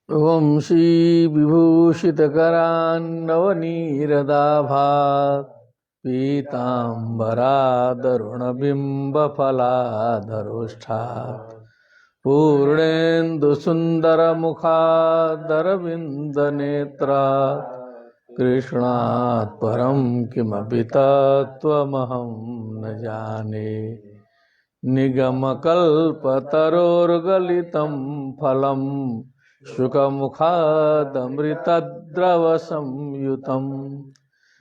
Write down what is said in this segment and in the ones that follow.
ओम श्री विभूषितकरान्नवनीरदाभात् पीताम्बरादरुणबिम्बफलाधरोष्ठात् पूर्णेन्दुसुन्दरमुखादरविन्दनेत्रात् कृष्णात् परं किमपि तत्त्वमहं न जाने। निगमकल्पतरोर्गलितं फलं शुकमुखादमृतद्रवसंयुतं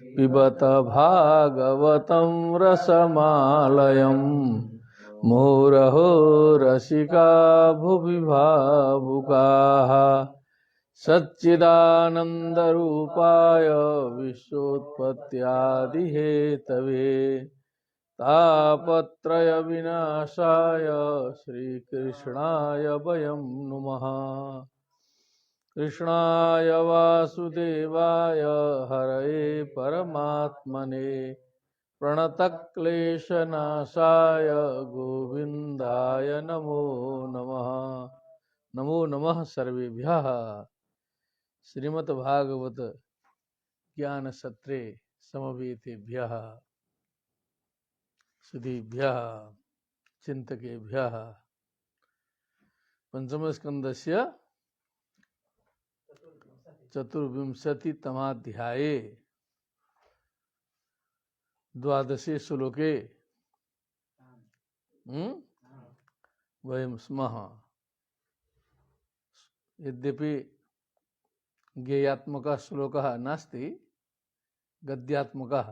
पिबत भागवतं रसमालयं मुहुरहो रसिका भुवि भावुकाः। सच्चिदानन्दरूपाय विश्वोत्पत्त्यादिहेतवे तापत्रय विनाशाय श्रीकृष्णाय वयं नुमः। कृष्णाय वासुदेवाय हरये परमात्मने प्रणतक्लेशनाशाय गोविन्दाय नमो नमः। नमो नमः सर्वेभ्यः। श्रीमद्भागवत ज्ञान सत्रे समवेतेभ्यः सुधीभ्यः चिंतकेभ्यः पंचम स्कंदस्य चतुर्विंशतितमाध्याये द्वादशे श्लोके वयं स्मः। यद्यपि गेयात्मकः श्लोकः नास्ति, गद्यात्मकः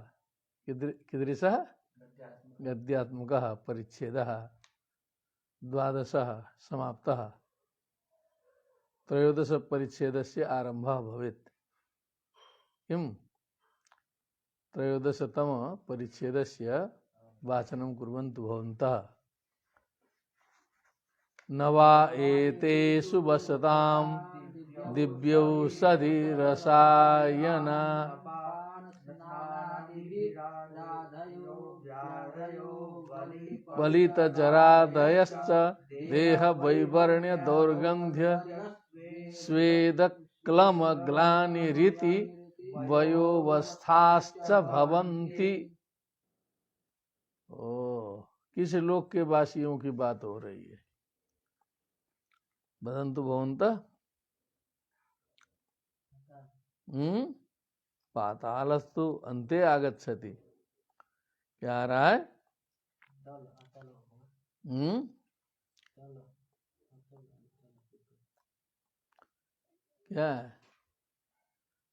कीदृशः गद्यात्मकः परिच्छेदः द्वादशः समाप्तः। त्रयोदश परिच्छेदस्य आरम्भः भवेत्। किं त्रयोदशतम परिच्छेदस्य वाचनं कुर्वन्तु भवन्तः। न वा एतेषु वसतां दिव्यौषधिरसायन बलितजरादयश्च देहवैवर्ण्य दौर्गन्ध्य स्वेदक्लमग्लानिरिति वयोवस्थाश्च भवन्ति। ओ, किस लोक के वासियों की बात हो रही है? बदंतु भवन्तः पातालस्तु अन्ते आगच्छति। क्या आ रहा है? क्या है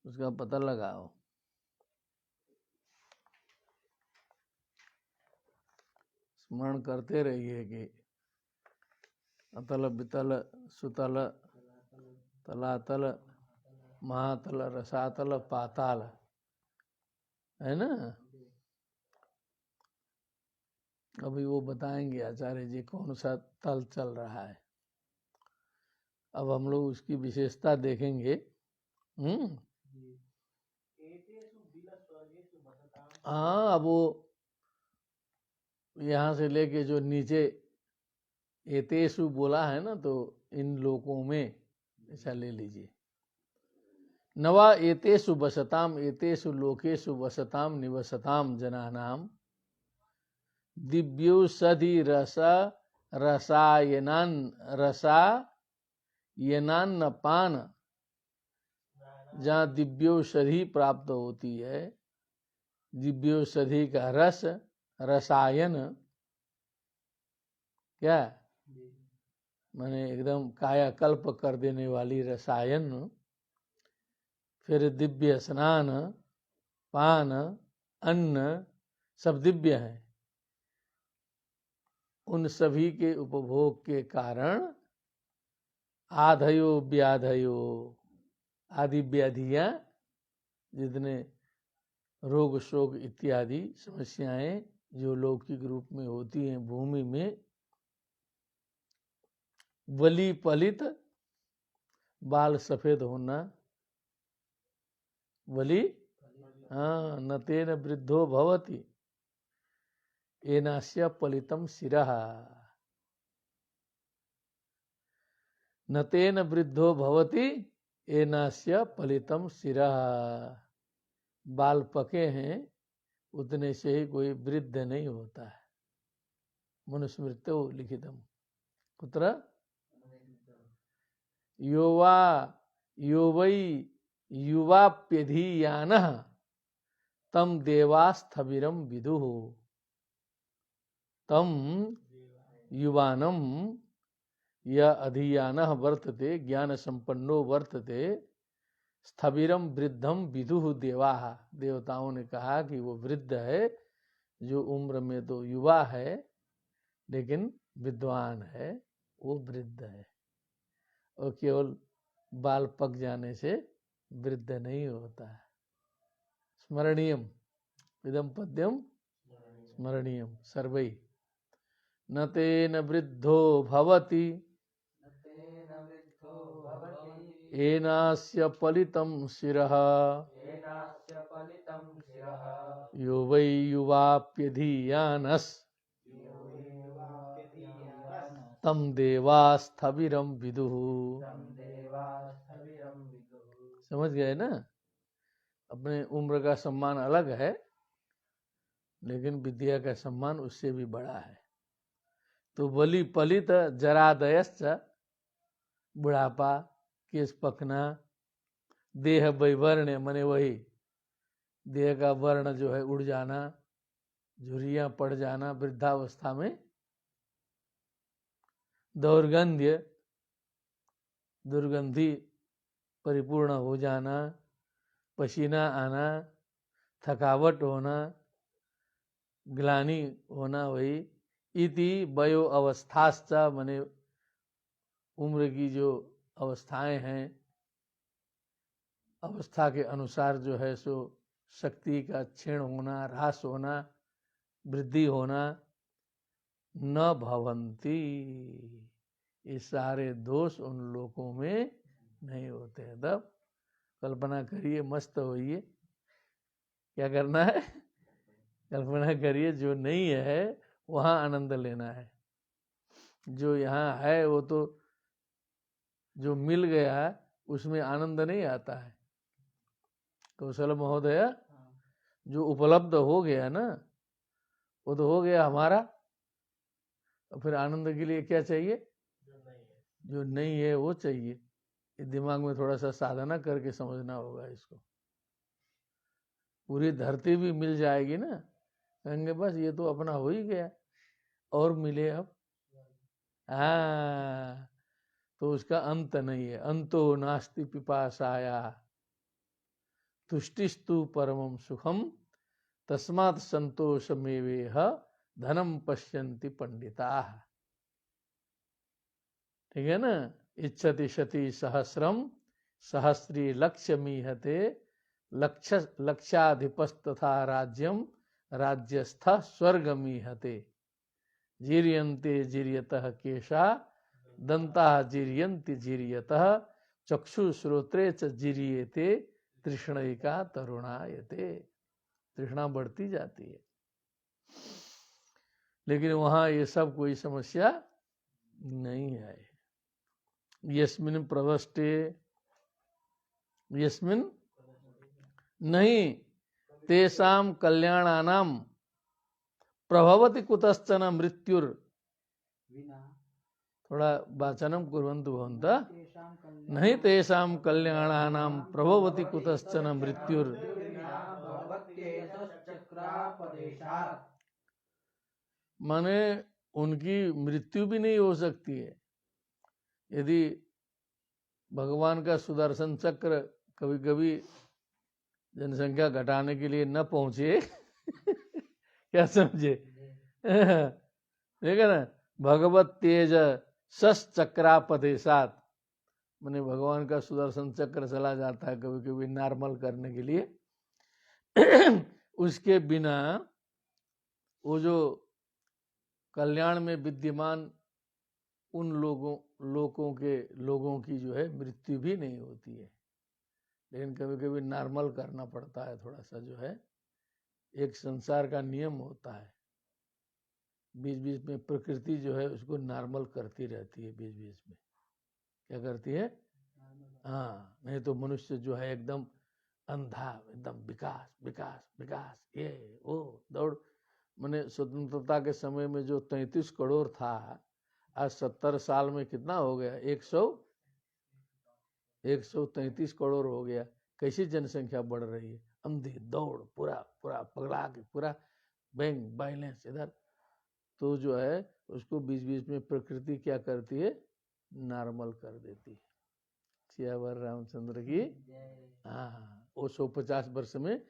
उसका पता लगाओ। स्मरण करते रहिए कि अतल बितल सुतल तलातल महातल रसातल पाताल है ना। अभी वो बताएंगे आचार्य जी कौन सा तल चल रहा है। अब हम लोग उसकी विशेषता देखेंगे। हाँ, अब वो यहाँ से लेके जो नीचे एतेषु बोला है ना, तो इन लोकों में ऐसा ले लीजिए। नवा एतेषु वसताम एतेषु लोकेषु वसताम निवसताम जनानाम दिव्यौषधि रस रसायनान्न पान। जहाँ दिव्यौषधि प्राप्त होती है, दिव्यौषधि का रस रसायन क्या माने एकदम कायाकल्प कर देने वाली रसायन। फिर दिव्य स्नान पान अन्न सब दिव्य हैं। उन सभी के उपभोग के कारण आधयो व्याधयो आदि व्याधियां, जितने रोग शोक इत्यादि समस्याएं जो लौकिक रूप में होती हैं भूमि में, बलि पलित बाल सफेद होना, बलि हाँ न तेन वृद्धो भवति एनास्य पलितम शिरः। न तेन वृद्धो भवति एनास्य पलितम शिरः, बाल पके हैं उतने से ही कोई वृद्ध नहीं होता है। मनुस्मृतौ लिखितम कुत्र योवा यो वै युवाप्यधीयानः तम देवास्थविरम विदुः। तम युवानम य अधीयानः वर्तते ज्ञान संपन्नो वर्तते स्थविरम वृद्धम विदुः देवाः। देवताओं ने कहा कि वो वृद्ध है जो उम्र में तो युवा है लेकिन विद्वान है, वो वृद्ध है। और केवल बाल पक जाने से वृद्ध नहीं होता है। स्मरणीयम इदम पद्यम स्मरणीयम सर्वै। न तेन वृद्धो भवति एनास्य पलितं शिरः यो वै युवाप्यधीयानस् तम देवास्थविरम विदुः। समझ गए ना? अपने उम्र का सम्मान अलग है लेकिन विद्या का सम्मान उससे भी बड़ा है। तो बलि पलित जरादयश्च, बुढ़ापा, केस पकना, देह वैवर्ण मने वही देह का वर्ण जो है उड़ जाना, झुर्रियां पड़ जाना वृद्धावस्था में, दौर्गंध्य दुर्गंधी परिपूर्ण हो जाना, पसीना आना, थकावट होना, ग्लानि होना, वही इति वयो अवस्थाश्च मने उम्र की जो अवस्थाएं हैं, अवस्था के अनुसार जो है सो शक्ति का क्षीण होना, ह्रास होना, वृद्धि होना, न भवंती, ये सारे दोष उन लोगों में नहीं होते हैं। तब कल्पना करिए, मस्त होइए। क्या करना है? कल्पना करिए जो नहीं है वहां आनंद लेना है, जो यहाँ है वो तो जो मिल गया है उसमें आनंद नहीं आता है। कौशल महोदय, जो उपलब्ध हो गया ना वो तो हो गया हमारा, और फिर आनंद के लिए क्या चाहिए? जो नहीं है वो चाहिए। ये दिमाग में थोड़ा सा साधना करके समझना होगा इसको। पूरी धरती भी मिल जाएगी ना, कहेंगे बस ये तो अपना हो ही गया, और मिले अब। हाँ, तो उसका अंत नहीं है। अंतो नास्ति पिपासाया तुष्टिस्तु परमं सुखम तस्मात् संतोषमेवेह धनम पश्यन्ति पंडिताः। ठीक है ना? इच्छति शती सहस्रम सहस्री लक्ष्यमीहते लक्षाधिपस्तथा राज्यम राज्यस्थ स्वर्गमीहते जीर्यन्ते जीर्यतः केशा दंता जीर्यन्ति जीर्यतः चक्षु श्रोत्रे च जीर्येते तृष्णैका तरुणायते। तृष्णा बढ़ती जाती है, लेकिन वहां ये सब कोई समस्या नहीं है। यस्मिन प्रवष्टे, यस्मिन नहीं, तेषां कल्याणानां प्रभवति कुतश्चन मृत्युर। थोड़ा वाचनम कुर्वन्तु भवन्तः। नहीं तेषां कल्याणानां प्रभवति कुतश्चन मृत्युर। माने उनकी मृत्यु भी नहीं हो सकती है यदि भगवान का सुदर्शन चक्र कभी कभी जनसंख्या घटाने के लिए न पहुंचे। क्या समझे? देखा ना, भगवत तेज सस चक्रापदेशात, मैंने भगवान का सुदर्शन चक्र चला जाता है कभी कभी नॉर्मल करने के लिए। उसके बिना वो जो कल्याण में विद्यमान उन लोगों की जो है मृत्यु भी नहीं होती है। लेकिन कभी कभी नॉर्मल करना पड़ता है, थोड़ा सा जो है एक संसार का नियम होता है, बीच बीच में प्रकृति जो है उसको नॉर्मल करती रहती है। बीच बीच में क्या करती है? हाँ, नहीं तो मनुष्य जो है एकदम अंधा, एकदम विकास विकास विकास, ये वो दौड़। मैंने स्वतंत्रता के समय में जो 33 करोड़ था, आज 70 साल में कितना हो गया? 133 करोड़ हो गया। कैसी जनसंख्या बढ़ रही है, अंधी दौड़, पूरा पूरा पगला के, पूरा बैंक बैलेंस इधर। तो जो है उसको बीच बीच में प्रकृति क्या करती है? नॉर्मल कर देती है। सियावर रामचंद्र की। हाँ, वो 150 वर्ष में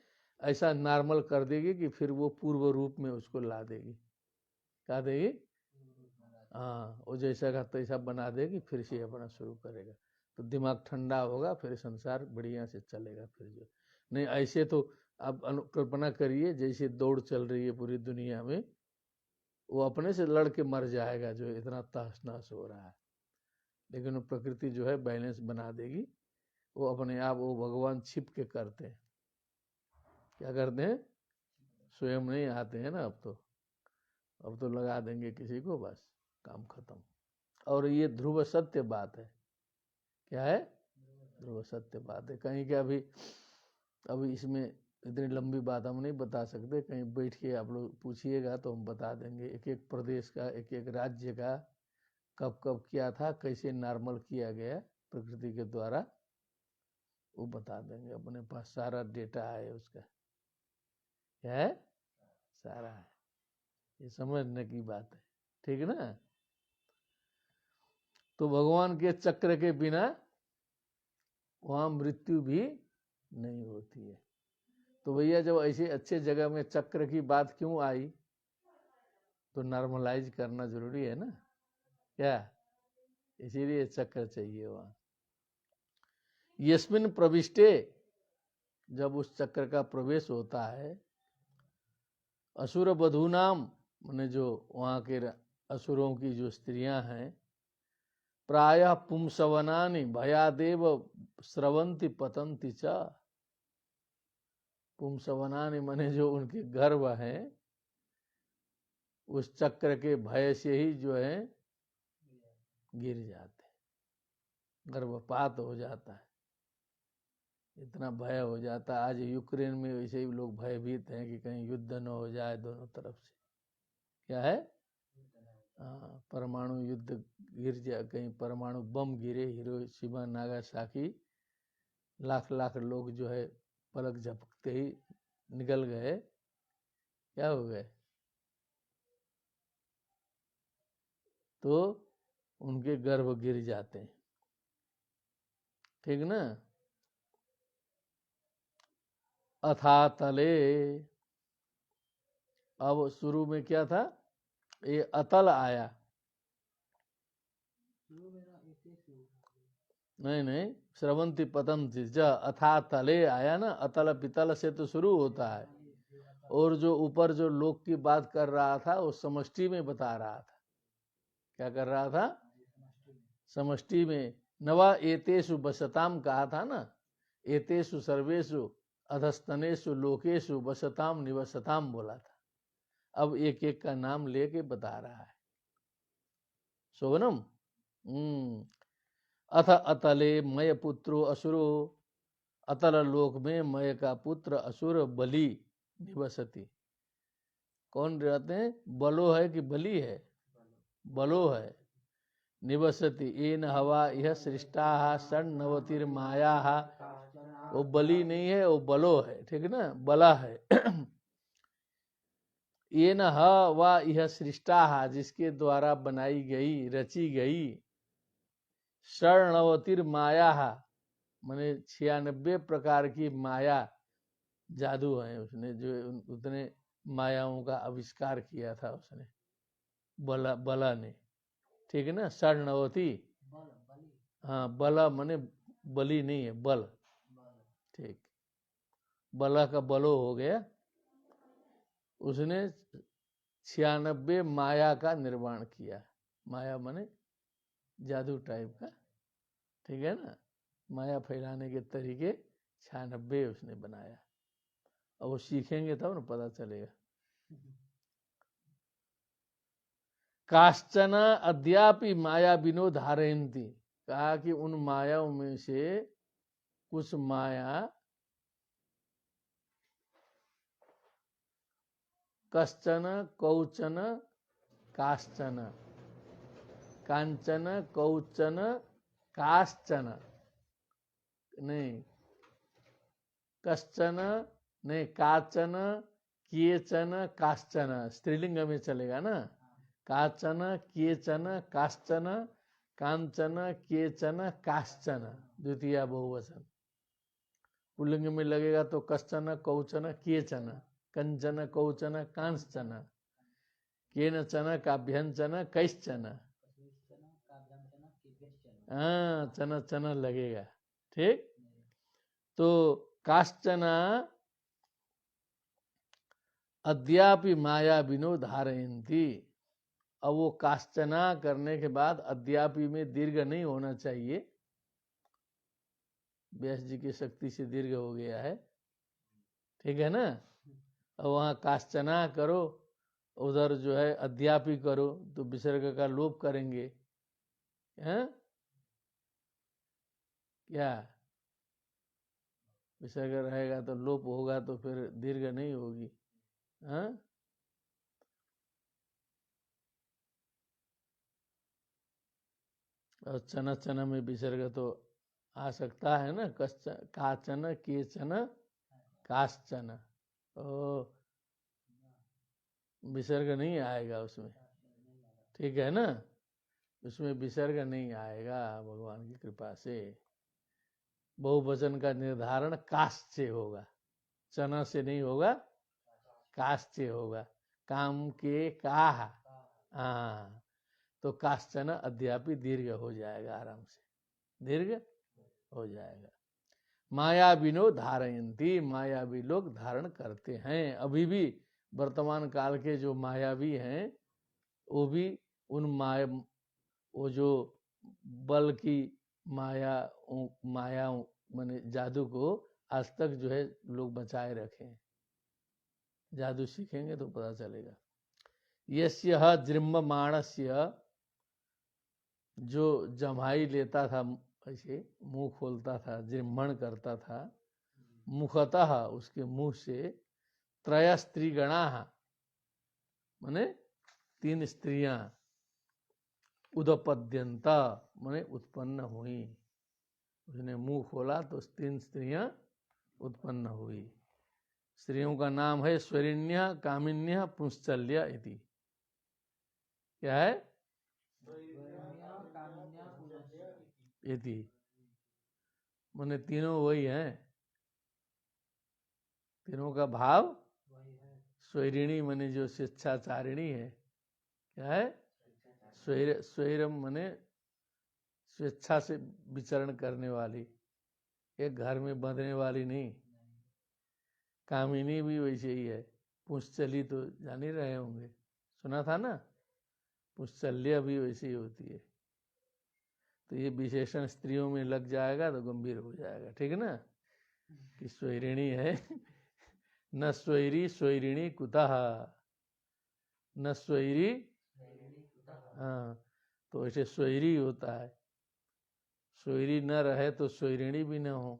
ऐसा नॉर्मल कर देगी कि फिर वो पूर्व रूप में उसको ला देगी। क्या देगी? हाँ, वो जैसा का तैसा बना देगी, फिर से अपना शुरू करेगा। तो दिमाग ठंडा होगा, फिर संसार बढ़िया से चलेगा। फिर जो नहीं, ऐसे तो आप कल्पना करिए जैसे दौड़ चल रही है पूरी दुनिया में, वो अपने से लड़ के मर जाएगा जो इतना तहस नहस हो रहा है। लेकिन वो प्रकृति जो है बैलेंस बना देगी। वो अपने आप, वो भगवान छिप के करते हैं। क्या करते हैं? स्वयं नहीं आते हैं ना। अब तो लगा देंगे किसी को, बस काम खत्म। और ये ध्रुव सत्य बात है। क्या है? ध्रुव सत्य बात है। कहीं क्या अभी इसमें इतनी लंबी बात हम नहीं बता सकते। कहीं बैठ के आप लोग पूछिएगा तो हम बता देंगे, एक एक प्रदेश का, एक एक राज्य का कब कब किया था, कैसे नॉर्मल किया गया प्रकृति के द्वारा, वो बता देंगे। अपने पास सारा डेटा है उसका। क्या है? सारा है। ये समझने की बात है, ठीक है ना। तो भगवान के चक्र के बिना वहां मृत्यु भी नहीं होती है। तो भैया जब ऐसे अच्छे जगह में चक्र की बात क्यों आई? तो नॉर्मलाइज करना जरूरी है ना। क्या? इसीलिए चक्र चाहिए वहां। यस्मिन प्रविष्टे, जब उस चक्र का प्रवेश होता है, असुर बधूनाम, माने जो वहां के असुरों की जो स्त्रियां हैं, प्रायः पुंसवनानि भयादेव स्रवंती पतंती च। पुंसवनानि माने जो उनके गर्भ हैं, उस चक्र के भय से ही जो है गिर जाते, गर्भपात हो जाता है। इतना भय हो जाता है। आज यूक्रेन में वैसे ही लोग भयभीत हैं कि कहीं युद्ध न हो जाए दोनों तरफ से। क्या है? परमाणु युद्ध गिर जाए, कहीं परमाणु बम गिरे, हिरोशिमा नागासाकी, लाख लाख लोग जो है पलक झपकते ही निकल गए। क्या हो गए? तो उनके गर्भ गिर जाते हैं, ठीक ना। अथा तले, अब शुरू में क्या था? ये अतल आया। नहीं, स्रवंती पतंती ज, अथा तले आया ना। अतल पितल से तो शुरू होता है। और जो ऊपर जो लोक की बात कर रहा था, वो समष्टि में बता रहा था। क्या कर रहा था? समष्टि में। नवा एतेषु बसताम कहा था ना। एतेषु सर्वेषु अधस्तनेषु लोकेषु बसताम निवसताम बोला था। अब एक एक का नाम लेके बता रहा है। शोभनम। अथ अतले मय पुत्रो असुरो, अतल लोक में मय का पुत्र असुर बलि निवसति। कौन रहते हैं? बलो है कि बलि है? बलो है। निवसति एन हवा यह सृष्टा षण्णवतिर माया। वो बलि नहीं है, वो बलो है, ठीक है ना, बला है। ये न वा यह सृष्टा, जिसके द्वारा बनाई गई, रची गई, षण्णवतिर माया, माने 96 प्रकार की माया, जादू है उसने, जो उतने मायाओं का आविष्कार किया था उसने, बला ने, ठीक है ना। षण्णवती, हाँ, बला माने बलि नहीं है, बल, ठीक। बला का बलो हो गया। उसने 96 माया का निर्माण किया। माया माने जादू टाइप का, ठीक है ना। माया फैलाने के तरीके 96 उसने बनाया। और वो सीखेंगे तब ना पता चलेगा। काश्चन अद्यापि माया विनोद धारयन्ति, कहा कि उन मायाओं में से कुछ माया कश्चन कौचन काश्चन, कांचन कौचन काश्चन, नहीं कश्चन नहीं काचन किएचन काश्चन, स्त्रीलिंग में चलेगा ना। काचन किएचन काश्चन कांचन किएचन काश्चन, द्वितीय बहुवचन। पुल्लिंग में लगेगा तो कश्चन कौचन किएचन, कंचन कौचन कांश्चन, केनचन काभ्यंचन कैश्चन, हाँ चन चन लगेगा। ठीक, तो काश्चन अद्यापि माया विनो धारयन्ति। अब वो काश्चना करने के बाद अद्यापि में दीर्घ नहीं होना चाहिए, व्यास जी की शक्ति से दीर्घ हो गया है, ठीक है ना। अब वहाँ काश्चना करो, उधर जो है अद्यापि करो तो विसर्ग का लोप करेंगे, हैं क्या, विसर्ग रहेगा तो लोप होगा तो फिर दीर्घ नहीं होगी, हाँ। और चन चन में विसर्ग तो आ सकता है ना, काचन केचन काश्चन, ओ विसर्ग नहीं आएगा उसमें, ठीक है ना, उसमें विसर्ग नहीं आएगा भगवान की कृपा से। बहुवचन का निर्धारण काश से होगा, चना से नहीं होगा, काश से होगा, काम के काह, हाँ तो काश्चन अद्यापि दीर्घ हो जाएगा, आराम से दीर्घ हो जाएगा। मायाविनो धारयन्ति, मायावी लोग धारण करते हैं। अभी भी वर्तमान काल के जो मायावी हैं वो भी उन वो जो बल की माया माने जादू को आज तक जो है लोग बचाए रखे हैं। जादू सीखेंगे तो पता चलेगा। यस्य जृम्बमाणस्य, जो जम्हाई लेता था, ऐसे मुंह खोलता था, जृम्भण करता था, मुखतः उसके मुंह से त्रय स्त्रीगणा, माने 3 स्त्रियां, उदपद्यंत माने उत्पन्न हुई। उसने मुंह खोला तो 3 स्त्रियां उत्पन्न हुई। स्त्रियों का नाम है स्वरिण्य, कामिन्य, पुंश्चल्य इति। क्या है इति, माने तीनों वही हैं, तीनों का भाव स्वैरिणी माने जो स्वेच्छाचारिणी है। क्या है स्वैरम माने स्वेच्छा से विचरण करने वाली, एक घर में बंधने वाली नहीं। कामिनी भी वैसे ही है। पुंश्चली तो जान ही रहे होंगे, सुना था ना, पुंश्चल्य भी वैसे ही होती है। तो ये विशेषण स्त्रियों में लग जाएगा तो गंभीर हो जाएगा, ठीक है ना, कि स्वैरिणी है। न स्वैरी स्वैरिणी कुतः, न स्वैरी, हाँ तो ऐसे स्वैरी होता है, स्वैरी न रहे तो स्वैरिणी भी न हो।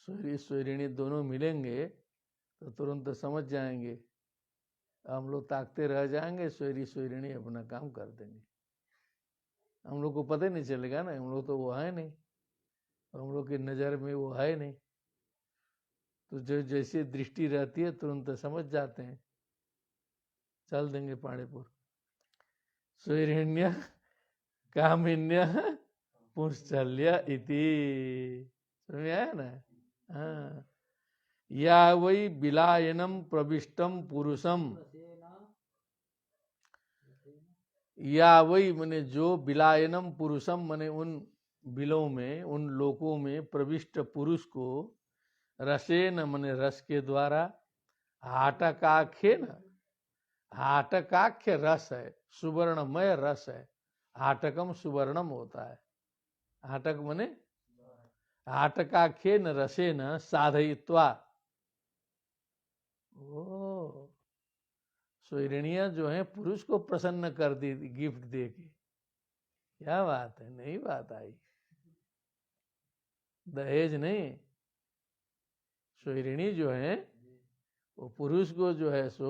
स्वैरी स्वैरिणी दोनों मिलेंगे तो तुरंत समझ जाएंगे, हम लोग ताकते रह जाएंगे, स्वैरी स्वैरिणी अपना काम कर देंगे, हम लोग को पता ही नहीं चलेगा ना, हम लोग तो वो है नहीं, हम लोग की नज़र में वो है नहीं, तो जो जैसी दृष्टि रहती है तुरंत समझ जाते हैं, चल देंगे पाणीपुर। स्वैरिण्य कामिन्य पुंश्चल्य इति, समझ में आया ना। हाँ, या वै बिलायनम प्रविष्टम पुरुषम, या वही मने जो बिलायनम पुरुषम मने उन बिलों में, उन लोकों में प्रविष्ट पुरुष को, रसेन मने रस के द्वारा, हाटकाख्य न, हाटकाख्य रस है, सुवर्णमय रस है, हाटकम सुवर्णम होता है, हाटक मने हाटकाख्य न रसेन साधयित्वा, ओ स्वैरिणियां जो हैं पुरुष को प्रसन्न कर दी गिफ्ट दे के, क्या बात है, नई बात आई। दहेज नहीं, स्वैरिणी जो है वो पुरुष को जो है सो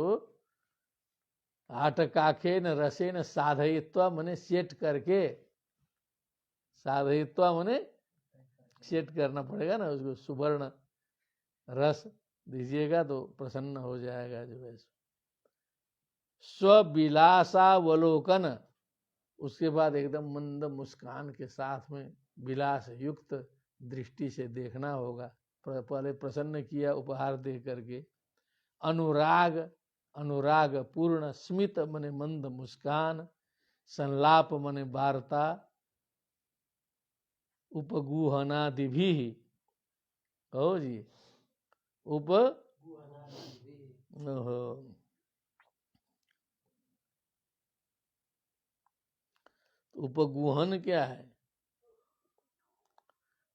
आटकाखे न रसे न साधयित्वा मने सेट करके, साधयित्वा मने सेट करना पड़ेगा ना उसको, सुवर्ण रस दीजिएगा तो प्रसन्न हो जाएगा जो है। स्वविलासावलोकन, उसके बाद एकदम मंद मुस्कान के साथ में विलास युक्त दृष्टि से देखना होगा। पहले प्रसन्न किया उपहार दे करके। अनुराग, अनुराग पूर्ण, स्मित मने मंद मुस्कान, संलाप मने वार्ता, उपगुहनादि भी, कहो जी, उपगुहन क्या है?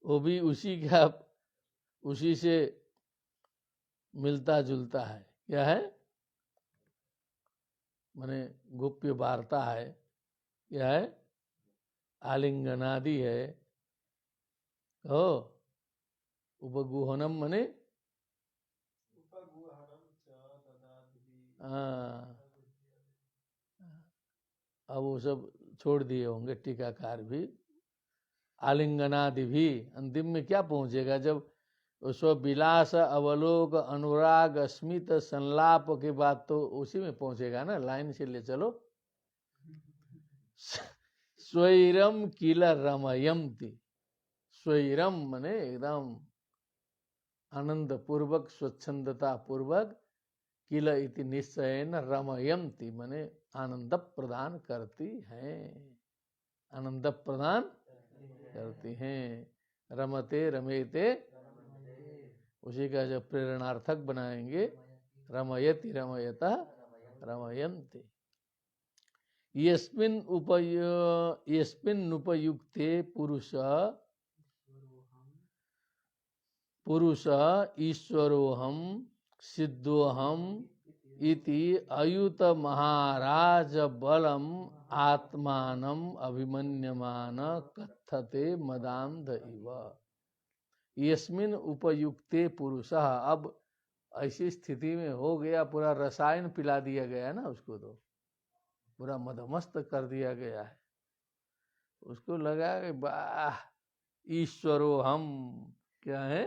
वो भी उसी का, उसी से मिलता जुलता है। क्या है? माने गुप्य वार्ता है। क्या है? आलिंगनादि है। हो उपगुहनम मने, हाँ, अब वो सब छोड़ दिए होंगे टीकाकार भी। आलिंगनादि भी अंतिम में क्या पहुंचेगा? जब उसको विलास, अवलोक, अनुराग, स्मित, संलाप के बाद तो उसी में पहुंचेगा ना। लाइन से ले चलो। स्वैरम किल रमयंती, स्वैरम मने एकदम आनंद पूर्वक, स्वच्छंदता पूर्वक, किल इति निश्चयन रमयंती मने आनंद प्रदान करती हैं, आनंद प्रदान करती हैं। रमते रमेते, उसी का जब प्रेरणार्थक बनाएंगे, रमयति रमयता रमयन्ति। यस्मिन् उपयुक्ते पुरुष ईश्वरोहम सिद्धोहम इति अयुत महाराज बलम आत्मानम अभिमन्यमान कथते मदांध इव। यस्मिन उपयुक्ते पुरुषः, अब ऐसी स्थिति में हो गया, पूरा रसायन पिला दिया गया ना उसको, तो पूरा मदमस्त कर दिया गया है। उसको लगा कि वाह ईश्वरो हम, क्या है?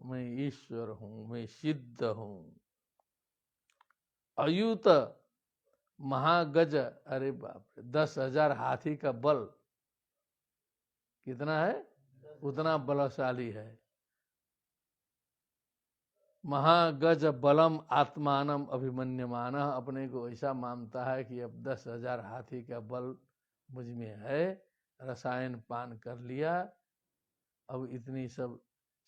मैं ईश्वर हूं, मैं सिद्ध हूं। अयुत महागज, अरे बाप रे, 10,000 हाथी का बल कितना है? उतना बलशाली है। महागज बलम आत्मानम अभिमन्यमान, अपने को ऐसा मानता है कि अब 10,000 हाथी का बल मुझ में है, रसायन पान कर लिया, अब इतनी सब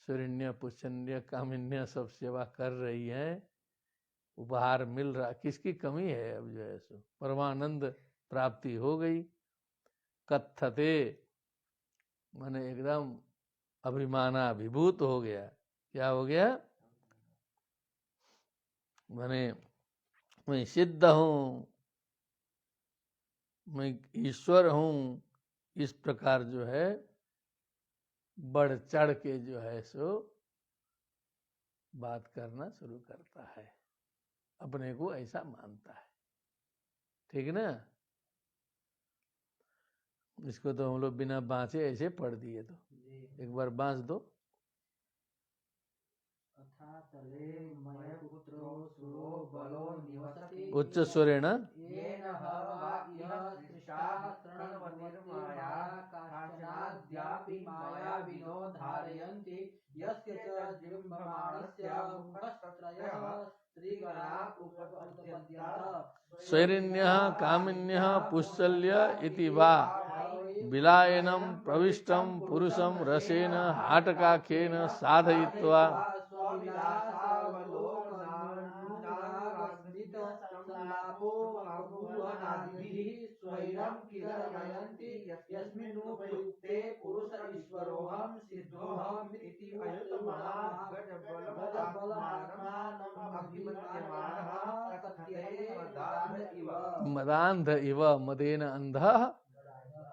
सुरण्य पुष्यन्य कामिन्य सब सेवा कर रही है, उपहार मिल रहा, किसकी कमी है? अब जो है सो परमानंद प्राप्ति हो गई। कथते माने एकदम अभिमानाभिभूत हो गया। क्या हो गया? माने मैं सिद्ध हूं, मैं ईश्वर हूं, इस प्रकार जो है बढ़ चढ़ के जो है सो बात करना शुरू करता है, अपने को ऐसा मानता है। ठीक ना? इसको तो हम लोग बिना बांचे ऐसे पढ़ दिए, तो एक बार बांच दो। उच्च स्वरेण स्वैरिण्यः कामिन्यः पुष्यल्य इति वा विलायनम प्रविष्टम पुरुषम रसेन हाटकाख्येन साधयित्वा मदांध इव, मदेन अंधः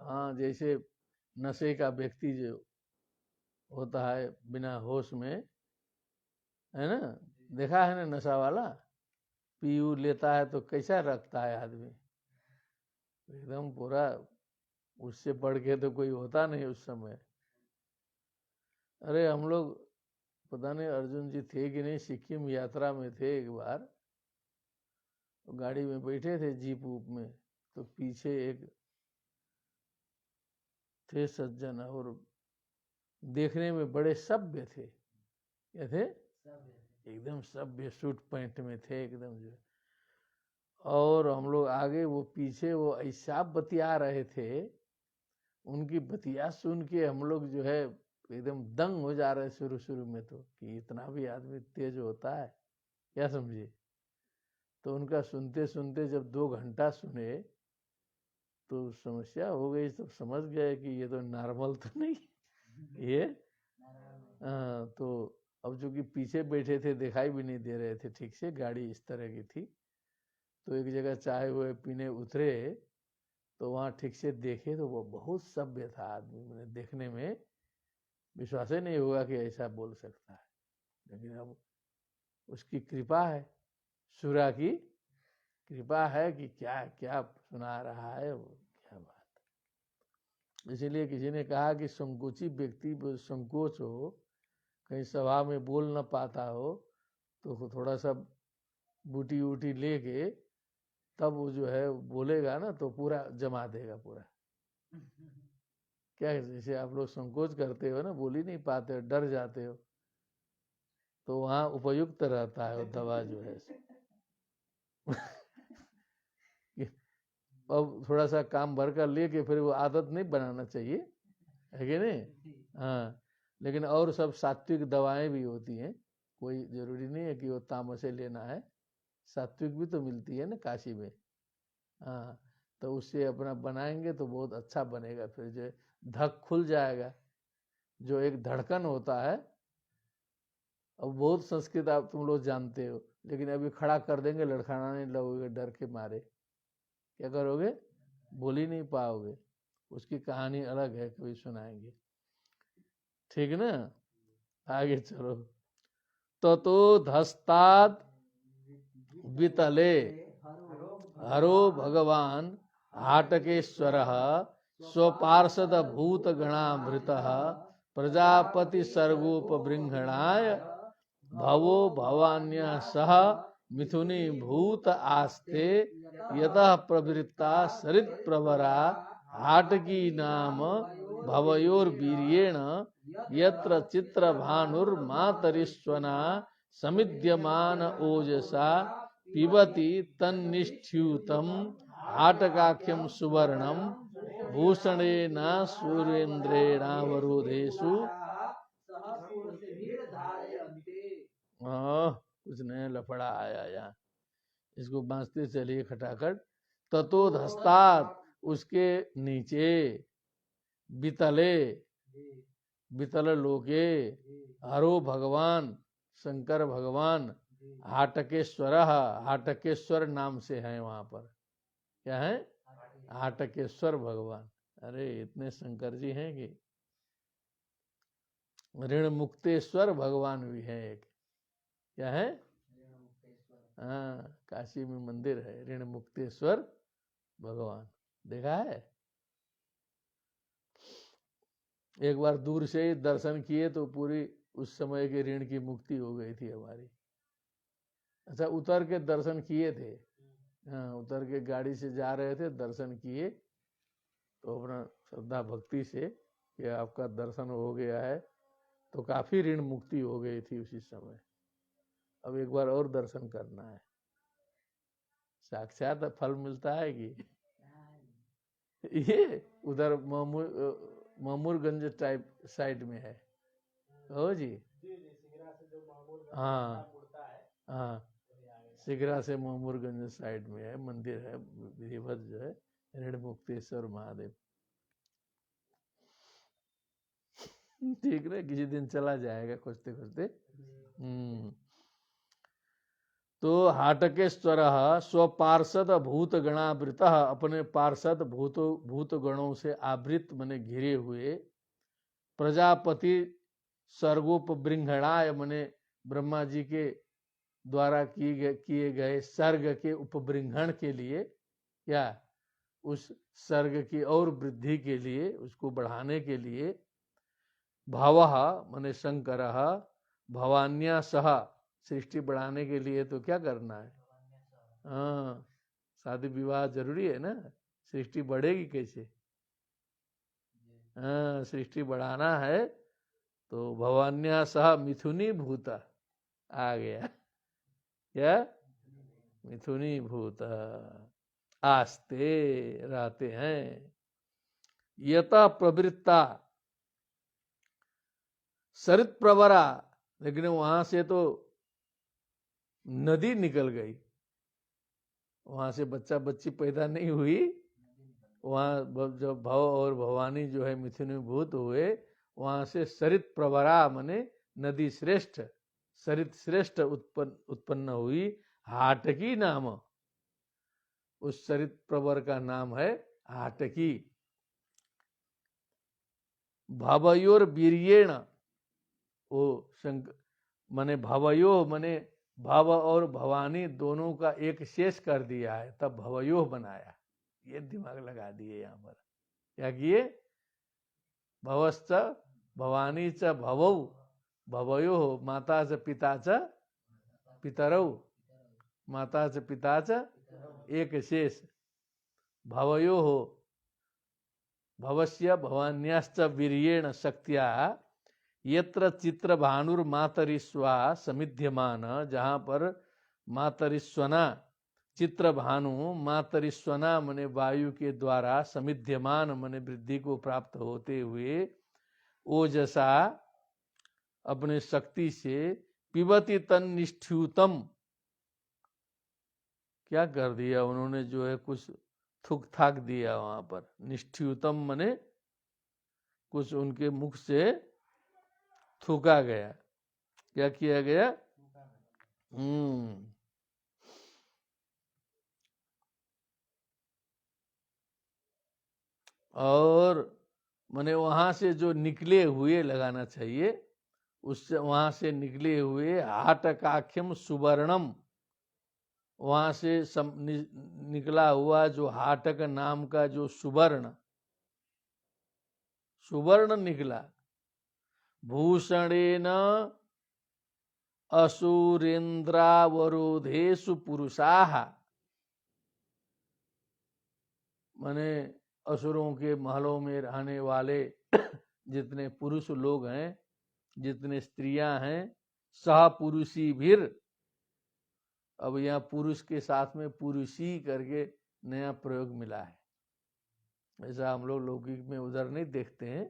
हाँ, जैसे नशे का व्यक्ति जो होता है बिना होश में, है ना, देखा है ना नशा वाला, पीयू लेता है तो कैसा रखता है आदमी, एकदम पूरा, उससे बढ़ के तो कोई होता नहीं उस समय। अरे हम लोग पता नहीं अर्जुन जी थे कि नहीं, सिक्किम यात्रा में थे एक बार, तो गाड़ी में बैठे थे जीप वूप में, तो पीछे एक थे सज्जन और देखने में बड़े सभ्य थे। क्या थे? एकदम सभ्य, सूट पैंट में थे एकदम जो। और हम लोग आगे, वो पीछे, वो ऐसा बतिया रहे थे, उनकी बतिया सुन के हम लोग जो है एकदम दंग हो जा रहे शुरू शुरू में, तो कि इतना भी आदमी तेज होता है, क्या समझे। तो उनका सुनते सुनते जब 2 घंटा सुने तो समस्या हो गई, तो समझ गए कि ये तो नॉर्मल तो नहीं ये। तो अब चूंकि पीछे बैठे थे, दिखाई भी नहीं दे रहे थे ठीक से, गाड़ी इस तरह की थी, तो एक जगह चाय हुए पीने उतरे, तो वहाँ ठीक से देखे तो वो बहुत सभ्य था आदमी, मैंने देखने में विश्वास ही नहीं होगा कि ऐसा बोल सकता है, लेकिन अब उसकी कृपा है, सूर्य की कृपा है कि क्या क्या सुना रहा है वो, क्या बात। इसीलिए किसी ने कहा कि संकोची व्यक्ति संकोच हो, कहीं सभा में बोल न पाता हो, तो थोड़ा सा बूटी वूटी लेके तब वो जो है बोलेगा ना, तो पूरा जमा देगा पूरा। क्या, जैसे आप लोग संकोच करते हो ना, बोल ही नहीं पाते हो, डर जाते हो, तो वहाँ उपयुक्त रहता है वो दवा जो है। अब थोड़ा सा काम भर कर लेके फिर वो आदत नहीं बनाना चाहिए, है कि नहीं। हाँ, लेकिन और सब सात्विक दवाएं भी होती हैं, कोई जरूरी नहीं है कि वो तामसे लेना है, सात्विक भी तो मिलती है ना काशी में। हाँ, तो उससे अपना बनाएंगे तो बहुत अच्छा बनेगा, फिर जो धक खुल जाएगा, जो एक धड़कन होता है। अब बहुत संस्कृत आप तुम लोग जानते हो, लेकिन अभी खड़ा कर देंगे, लड़खड़ाने लगोगे डर के मारे, क्या करोगे, बोल ही नहीं पाओगे। उसकी कहानी अलग है, कभी सुनाएंगे, ठीक ना। आगे चलो। तो धस्ताद वितले हरो भगवान हाटकेश्वर स्वपार्षद भूत गणामृत प्रजापति सर्गोपबृंहणाय भवो भवान्य सह मिथुनी भूत आस्ते यतः प्रवृत्ता सरित प्रवरा हाटकी नाम भवयोर्वीर्येण यत्र चित्र भानुर्मातरिश्वना समिद्यमान ओजसा पिबति तन्निष्ठ्यूतम हाटकाख्यम सुवर्णम भूषणेन सूर्येन्द्रेणावरोधेषु। कुछ नया लफड़ा आया यहाँ, इसको बांसते चलिए खटाखट। ततोधस्तात्, उसके नीचे, बितले, बितल लोके, हरो भगवान, शंकर भगवान, हाटकेश्वर, हाटकेश्वर नाम से है वहां पर, क्या है, हाटकेश्वर भगवान। अरे इतने शंकर जी हैं कि ऋण मुक्तेश्वर भगवान भी है एक, क्या है, हाँ, काशी में मंदिर है ऋण मुक्तेश्वर भगवान, देखा है। एक बार दूर से ही दर्शन किए तो पूरी उस समय के ऋण की मुक्ति हो गई थी हमारी। अच्छा, उतर के दर्शन किए थे, हाँ, उतर के गाड़ी से जा रहे थे, दर्शन किए, तो अपना श्रद्धा भक्ति से कि आपका दर्शन हो गया है, तो काफी ऋण मुक्ति हो गई थी उसी समय। अब एक बार और दर्शन करना है, साक्षात फल मिलता है कि ये उधर मामूरगंज टाइप साइड में है, हो जी। हाँ हाँ, सिगरा से मामूरगंज साइड में है, मंदिर है विधिवत जो है, ऋण मुक्तेश्वर महादेव। ठीक ना, किसी दिन चला जाएगा खोजते खोजते। तो हाटकेश्वर स्वपार्षद भूत गणावृत, अपने पार्षद भूत गणों से आवृत मने घिरे हुए, प्रजापति सर्गोपबृंहणाय मने ब्रह्मा जी के द्वारा किए गए सर्ग के उपबृंहण के लिए, क्या उस सर्ग की और वृद्धि के लिए, उसको बढ़ाने के लिए, भवः मने शंकर, भवान्या सह, सृष्टि बढ़ाने के लिए तो क्या करना है, हाँ शादी विवाह जरूरी है ना, सृष्टि बढ़ेगी कैसे, हाँ सृष्टि बढ़ाना है तो भवान्या सह मिथुनी भूत आ गया, क्या मिथुनी भूत आस्ते रहते हैं, यथा प्रवृत्ता सरित प्रवरा, लेकिन वहां से तो नदी निकल गई, वहां से बच्चा बच्ची पैदा नहीं हुई, वहां जब भव और भवानी जो है मिथुनीभूत हुए, वहां से सरित प्रवरा मने नदी श्रेष्ठ, सरित श्रेष्ठ उत्पन्न हुई, हाटकी नाम, उस सरित प्रवर का नाम है हाटकी। भवयोर वीर्येण, वो शंकर मने भवयो मने भव और भवानी दोनों का एक शेष कर दिया है, तब भवयो बनाया, ये दिमाग लगा दिए यहाँ पर, क्या किए, भवश्च भवानी च भवौ भवयो, माता च पिता च पितरौ, माता च पिता च एक शेष, भवयो भवस्य भवान्याश्च वीर्येण शक्त्या, यत्र चित्र भानुर्मातरिस्वा समिध्यमान, जहाँ पर मातरिस्वना, चित्र भानु मातरिस्वना मने वायु के द्वारा, समिध्यमान मने वृद्धि को प्राप्त होते हुए, ओजसा अपने शक्ति से, पिबती तन्निष्ठ्यूतम, क्या कर दिया उन्होंने, जो है कुछ थूक थाक दिया वहां पर, निष्ठ्यूतम मने कुछ उनके मुख से थूका गया, क्या किया गया, और मने वहां से जो निकले हुए लगाना चाहिए, उससे वहां से निकले हुए, हाटकाख्यम सुवर्णम, वहां से निकला हुआ जो हाटक नाम का जो सुवर्ण निकला, भूषणेन असुरेन्द्रावरोधेषु पुरुषाः, माने असुरों के महलों में रहने वाले जितने पुरुष लोग हैं, जितने स्त्रियां हैं, सह पुरुषी भीर, अब यहाँ पुरुष के साथ में पुरुषी करके नया प्रयोग मिला है, ऐसा हम लोग लौकिक में उधर नहीं देखते हैं,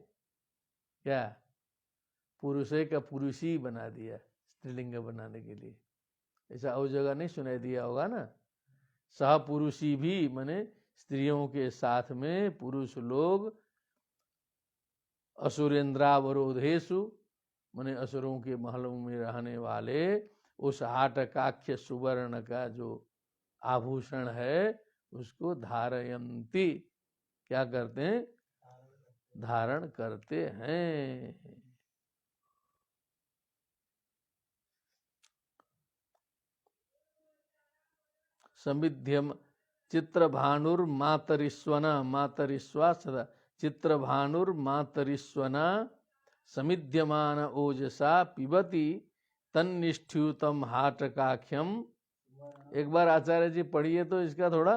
क्या पुरुषे का पुरुषी बना दिया स्त्रीलिंग बनाने के लिए, ऐसा और जगह नहीं सुनाई दिया होगा ना, सह पुरुषी भी मने स्त्रियों के साथ में पुरुष लोग, असुरेन्द्रावरोधेषु मने असुरों के महलों में रहने वाले, उस हाटकाख्य सुवर्ण का जो आभूषण है उसको धारयन्ति, क्या करते हैं, धारण करते हैं। समिध्यम चित्रभानुर्मातरिस्वना, मातरिस्वा सदा, चित्रभानुर्मातरिस्वना समिध्यमान ओजसा पिबती तन्निष्ठ्यूतम हाटकाख्यम। एक बार आचार्य जी पढ़िए तो इसका थोड़ा,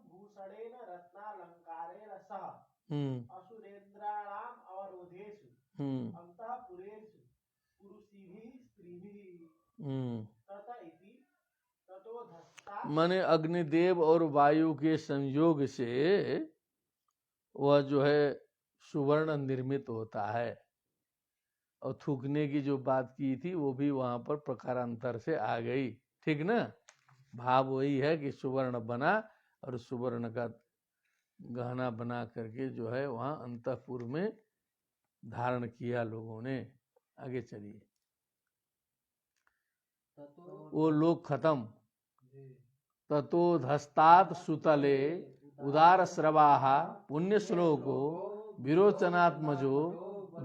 भूषणेन रत्नालंकारेण सह असुरेन्द्राणाम अवरोधेषु अंतःपुरेषु पुरुषिभिः स्त्रीभिः तत इति ततोधस्ता, माने अग्निदेव और वायु के संयोग से वह जो है सुवर्ण निर्मित होता है, और थूकने की जो बात की थी वो भी वहां पर प्रकारांतर से आ गई, ठीक ना। भाव वही है कि सुवर्ण बना और सुवर्ण का गहना बना करके जो है वहां अंतःपुर में धारण किया लोगों ने। आगे चलिए। वो लोग खत्म। ततोधस्तात् सुतले उदार स्रवाः पुण्य श्लोको विरोचनात्मजो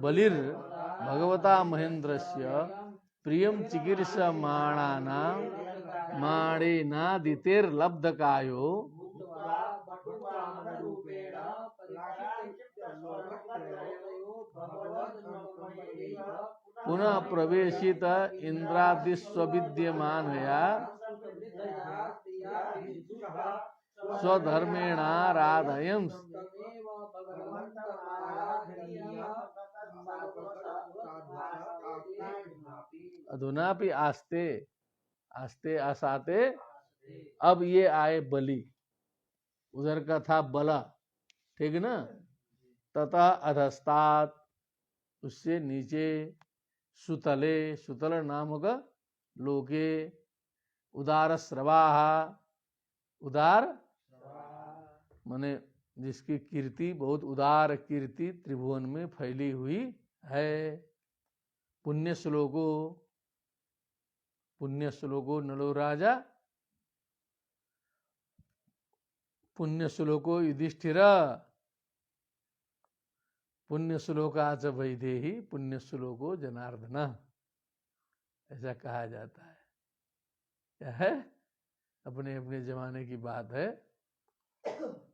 बलिर भगवता महेंद्रस्य प्रियम चिकीर्षमाणानां माणेनादितेर्लब्धकायो पुनः प्रवेशित इंद्रादिस्वविद्यमानया स्वधर्मेणाराधयंस अधुनापि आस्ते आस्ते आसाते। अब ये आए बलि, उधर का था बला, ठीक ना। तथा अधस्तात्, उससे नीचे, सुतले, सुतल नामक लोके, उदार स्रवाह, उदार माने जिसकी कीर्ति बहुत उदार कीर्ति त्रिभुवन में फैली हुई है। पुण्य श्लोको, पुण्य श्लोको नलो राजा, पुण्य श्लोको युधिष्ठिर, पुण्य श्लोकाच वैदेही, पुण्य श्लोको जनार्दन, ऐसा कहा जाता है। क्या है? अपने अपने जमाने की बात है।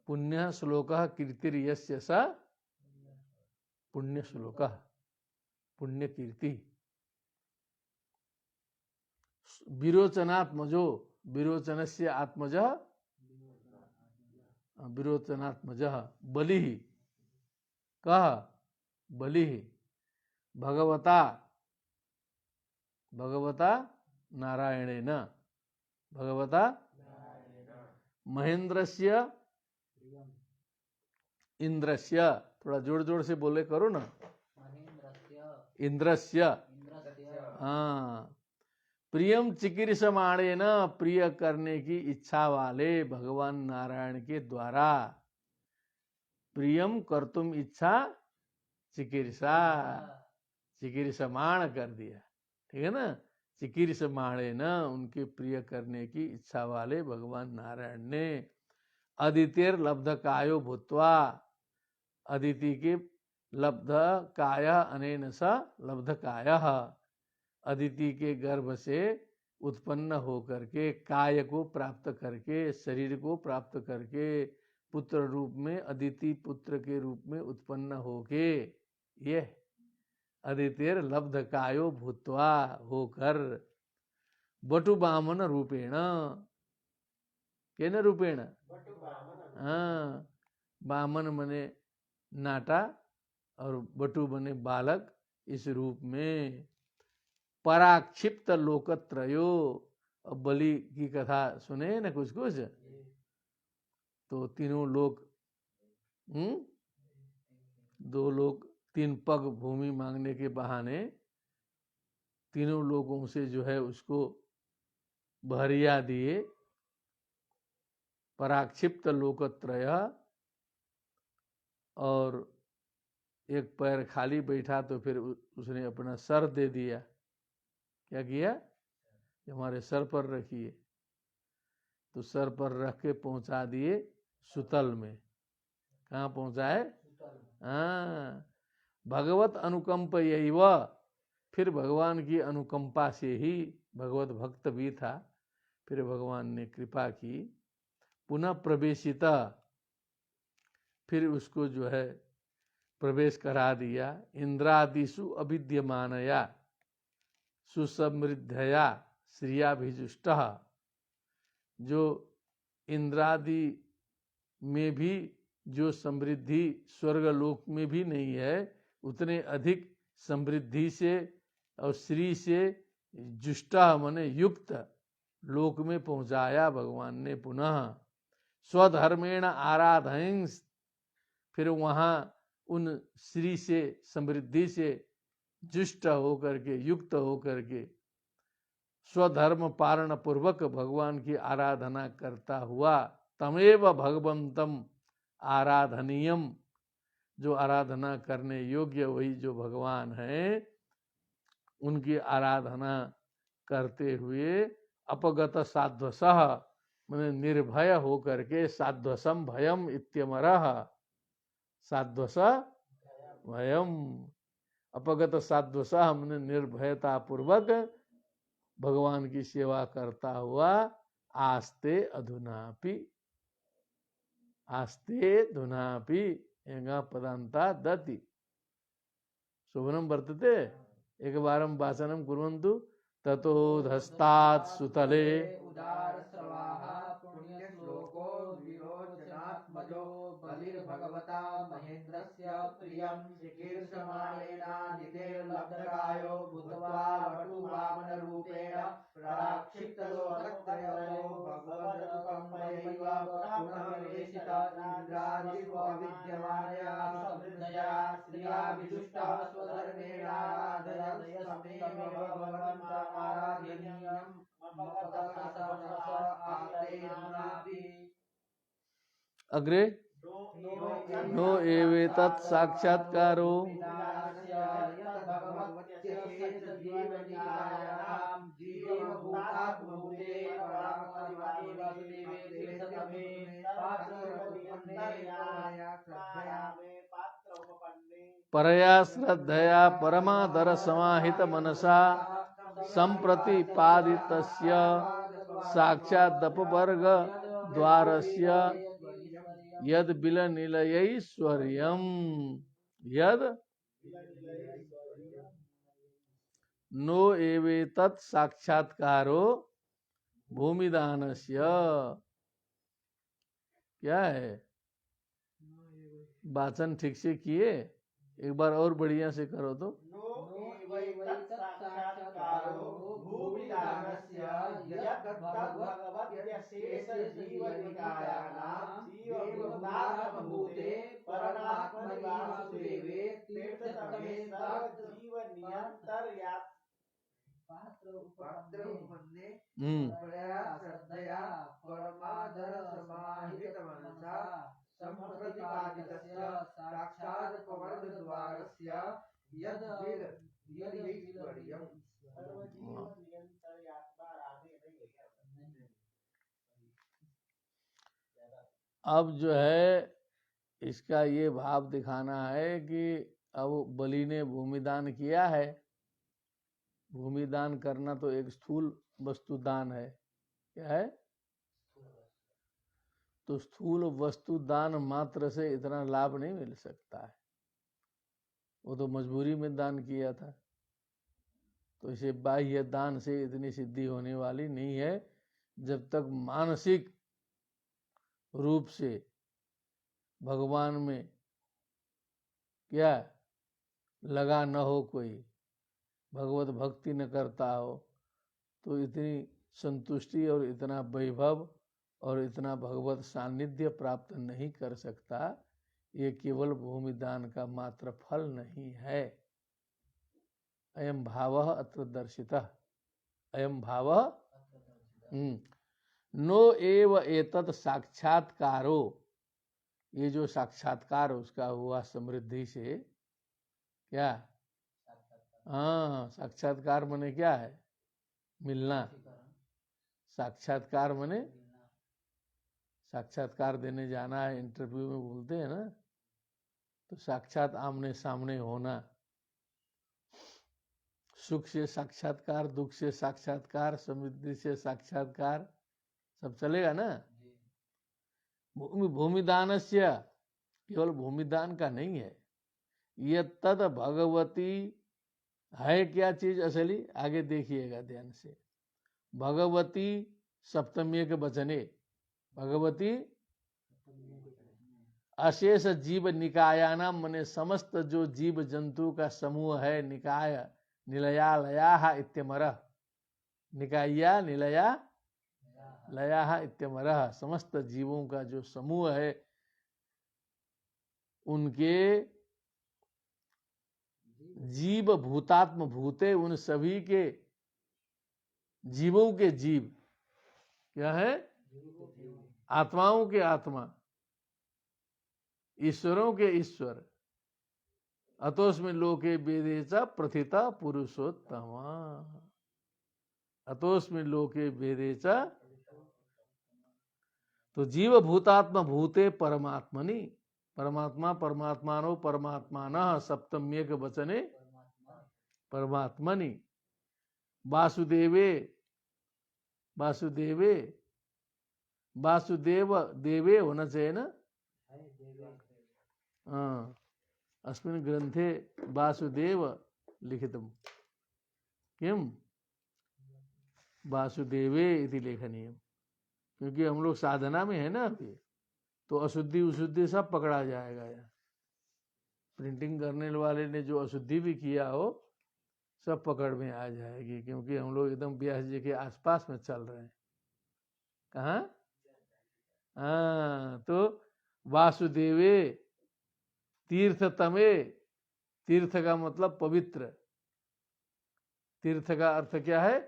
पुण्य श्लोक कीर्तिर्यस्य स पुण्य श्लोक, पुण्य कीर्ति। विरोचनात्मजो, विरोचनस्य आत्मजः, विरोचनात्मजः बलिः, कः बलिः, भगवता, भगवता नारायणेन, भगवता महेंद्रस्य इंद्रस्य, थोड़ा जोर जोर से बोले करो ना, इंद्रस्य, हाँ, प्रियम चिकीर्षमाणेन, प्रिय करने की इच्छा वाले भगवान नारायण के द्वारा, प्रियम कर्तुम इच्छा चिकीर्षा, चिकीर्षमाण कर दिया, ठीक है ना। चिकीर्षमाणेन, उनके प्रिय करने की इच्छा वाले भगवान नारायण ने, अदितिर लब्ध कायो भूत्वा, अदिति के लब्ध काय अनेन स लब्ध काय, अदिति के गर्भ से उत्पन्न होकर के, काय को प्राप्त करके, शरीर को प्राप्त करके, पुत्र रूप में, अदिति पुत्र के रूप में उत्पन्न होके, ये अदितिर लब्ध कायो भूत्वा, होकर, बटु बामन रूपेण, केन रूपेण, हाँ, बामन मने नाटा और बटु बने बालक, इस रूप में, पराक्षिप्त लोकत्रयो। अब बलि की कथा सुने ना कुछ कुछ, तो तीनों लोग, दो लोग तीन पग भूमि मांगने के बहाने तीनों लोगों से जो है उसको बहरिया दिए। पराक्षिप्त लोकत्रय, और एक पैर खाली बैठा तो फिर उसने अपना सर दे दिया। क्या किया? हमारे सर पर रखिए, तो सर पर रख के पहुंचा दिए सुतल में। कहाँ पहुंचाए? हाँ, भगवत अनुकंप यही वह, फिर भगवान की अनुकंपा से ही, भगवत भक्त भी था, फिर भगवान ने कृपा की, पुनः प्रवेशिता, फिर उसको जो है प्रवेश करा दिया, इंद्रादिषु अविद्यमानया सुसमृद्धया श्रियाभिजुष्टः, जो इंद्रादि में भी जो समृद्धि स्वर्गलोक में भी नहीं है, उतने अधिक समृद्धि से और श्री से जुष्टा माने युक्त लोक में पहुंचाया भगवान ने। पुनः स्वधर्मेण आराधयंस, फिर वहां उन श्री से, समृद्धि से जुष्ट होकर के, युक्त होकर के, स्वधर्म पारण पूर्वक भगवान की आराधना करता हुआ, तमेव भगवंतम आराधनीयम, जो आराधना करने योग्य वही जो भगवान है, उनकी आराधना करते हुए अपगत साध्वसः, मैंने निर्भय होकर के, साध्वसम भयम इत्यमरः, साध्वस भयम, अपगत साध्वसः मैंने निर्भयता पूर्वक भगवान की सेवा करता हुआ, आस्ते अधुनापि, आस्ते धुनापि एंगा पदांता दति शोभनम वर्तते एकवारं वाचनं कुर्वन्तु। ततो धस्तात् सुतले उदार स्वाहा पुण्य श्लोको विरोचनात्मजो बलिर्भगवता महेन्द्रस्य प्रियं चिकीर्षमाणेनादितेर्लब्धकायो भूत्वा वटुवामन रूपेण प्राक्षिप्तलोकत्रयो भगवदनुकम्पयैव पुनर्वेशित इन्द्रादिष्वविद्यमानया समृद्धया श्रिया विदुष्टः स्वधर्मेणाराधय समेव भगवन्तमाराधनीयम् अग्रे नो एवेतत् साक्षात्कारो परया श्रद्धया परमादर समाहित मनसा संप्रतिपादितस्य साक्षादपवर्ग द्वारस्य यद बिलनिलयैश्वर्यम्, यद नो एवेतत् साक्षात्कारो भूमिदानस्य, क्या है? वाचन ठीक से किए? एक बार और बढ़िया से करो तो। संप्रतिपादितस्य साक्षादपवर्गद्वारस्य यद् बिलनिलयैश्वर्यम्। अब जो है इसका ये भाव दिखाना है कि अब बलि ने भूमिदान किया है। भूमिदान करना तो एक स्थूल वस्तु दान है। क्या है? तो स्थूल वस्तु दान मात्र से इतना लाभ नहीं मिल सकता है, वो तो मजबूरी में दान किया था। तो इसे बाह्य दान से इतनी सिद्धि होने वाली नहीं है जब तक मानसिक रूप से भगवान में क्या लगा न हो, कोई भगवत भक्ति न करता हो, तो इतनी संतुष्टि और इतना वैभव और इतना भगवत सानिध्य प्राप्त नहीं कर सकता। ये केवल भूमिदान का मात्र फल नहीं है। अयम भावः अत्र दर्शितः, अयम भावः नो एव एतत् साक्षात्कारो, ये जो साक्षात्कार उसका हुआ समृद्धि से, क्या? हाँ, साक्षात्कार माने क्या है? मिलना। साक्षात्कार माने साक्षात्कार देने जाना है, इंटरव्यू में बोलते हैं ना, तो साक्षात आमने सामने होना। सुख से साक्षात्कार, दुख से साक्षात्कार, समृद्धि से साक्षात्कार, सब चलेगा ना। भूमिदानस्य केवल भूमिदान का नहीं है, ये तद भगवती है। क्या चीज असली? आगे देखिएगा ध्यान से। भगवती सप्तमी के वचने, भगवती अशेष जीव निकायानाम, मने समस्त जो जीव जंतु का समूह है, निकाय निलया लया इत्यमरः, निकाया निलया लया इत्यमरः, समस्त जीवों का जो समूह है, उनके जीव भूतात्म भूते, उन सभी के जीवों के जीव क्या है, आत्माओं के आत्मा, ईश्वरों के ईश्वर। अतोस्मिन लोके वेदे च प्रथिता पुरुषोत्तमा, अतोस्मिन लोके वेदे च। तो जीव भूतात्मा भूते परमात्मनि, परमात्मा परमात्मानो परमात्मानः सप्तम्यक वचने परमात्मनि, वासुदेवे वासुदेवे वासुदेव देवे होना चाहिए ना। हाँ, अस्मिन् ग्रंथे वासुदेव लिखितम्, किम वासुदेवे इति लेखनीयम्, क्योंकि हम लोग साधना में है ना अभी, तो अशुद्धि उशुद्धि सब पकड़ा जाएगा। यार प्रिंटिंग करने वाले ने जो अशुद्धि भी किया हो सब पकड़ में आ जाएगी, क्योंकि हम लोग एकदम व्यास जी के आसपास में चल रहे हैं। कहाँ? हाँ, तो वासुदेवे तीर्थतमे, तीर्थ का मतलब पवित्र, तीर्थ का अर्थ क्या है,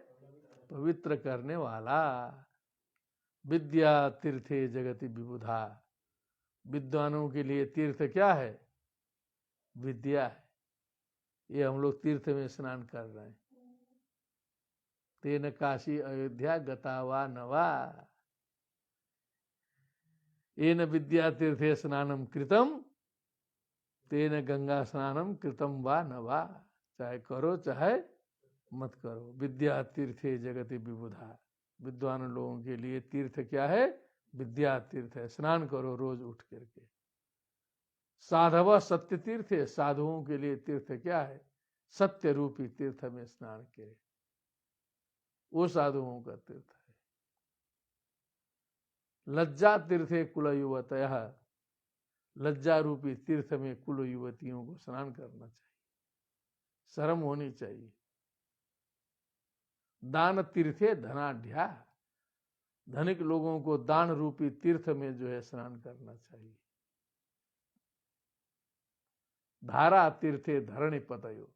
पवित्र करने वाला। विद्या तीर्थे जगति विबुधा, विद्वानों के लिए तीर्थ क्या है, विद्या है। ये हम लोग तीर्थ में स्नान कर रहे हैं। तेन काशी अयोध्या गता वा नवा, येन विद्या तीर्थे स्नानम कृतम तेन गंगा स्नानम कृतम वा नवा। चाहे करो चाहे मत करो, विद्या तीर्थे जगति विबुधा, विद्वान लोगों के लिए तीर्थ क्या है, विद्या तीर्थ है, स्नान करो रोज उठ करके। साधव सत्य तीर्थ है, साधुओं के लिए तीर्थ क्या है, सत्य रूपी तीर्थ में स्नान करे, वो साधुओं का तीर्थ है। लज्जा तीर्थे कुल युवतयः, लज्जा रूपी तीर्थ में कुल युवतियों को स्नान करना चाहिए, शर्म होनी चाहिए। दान तीर्थे धनाढ्या, धनिक लोगों को दान रूपी तीर्थ में जो है स्नान करना चाहिए। धारा तीर्थे धरणी पतयो,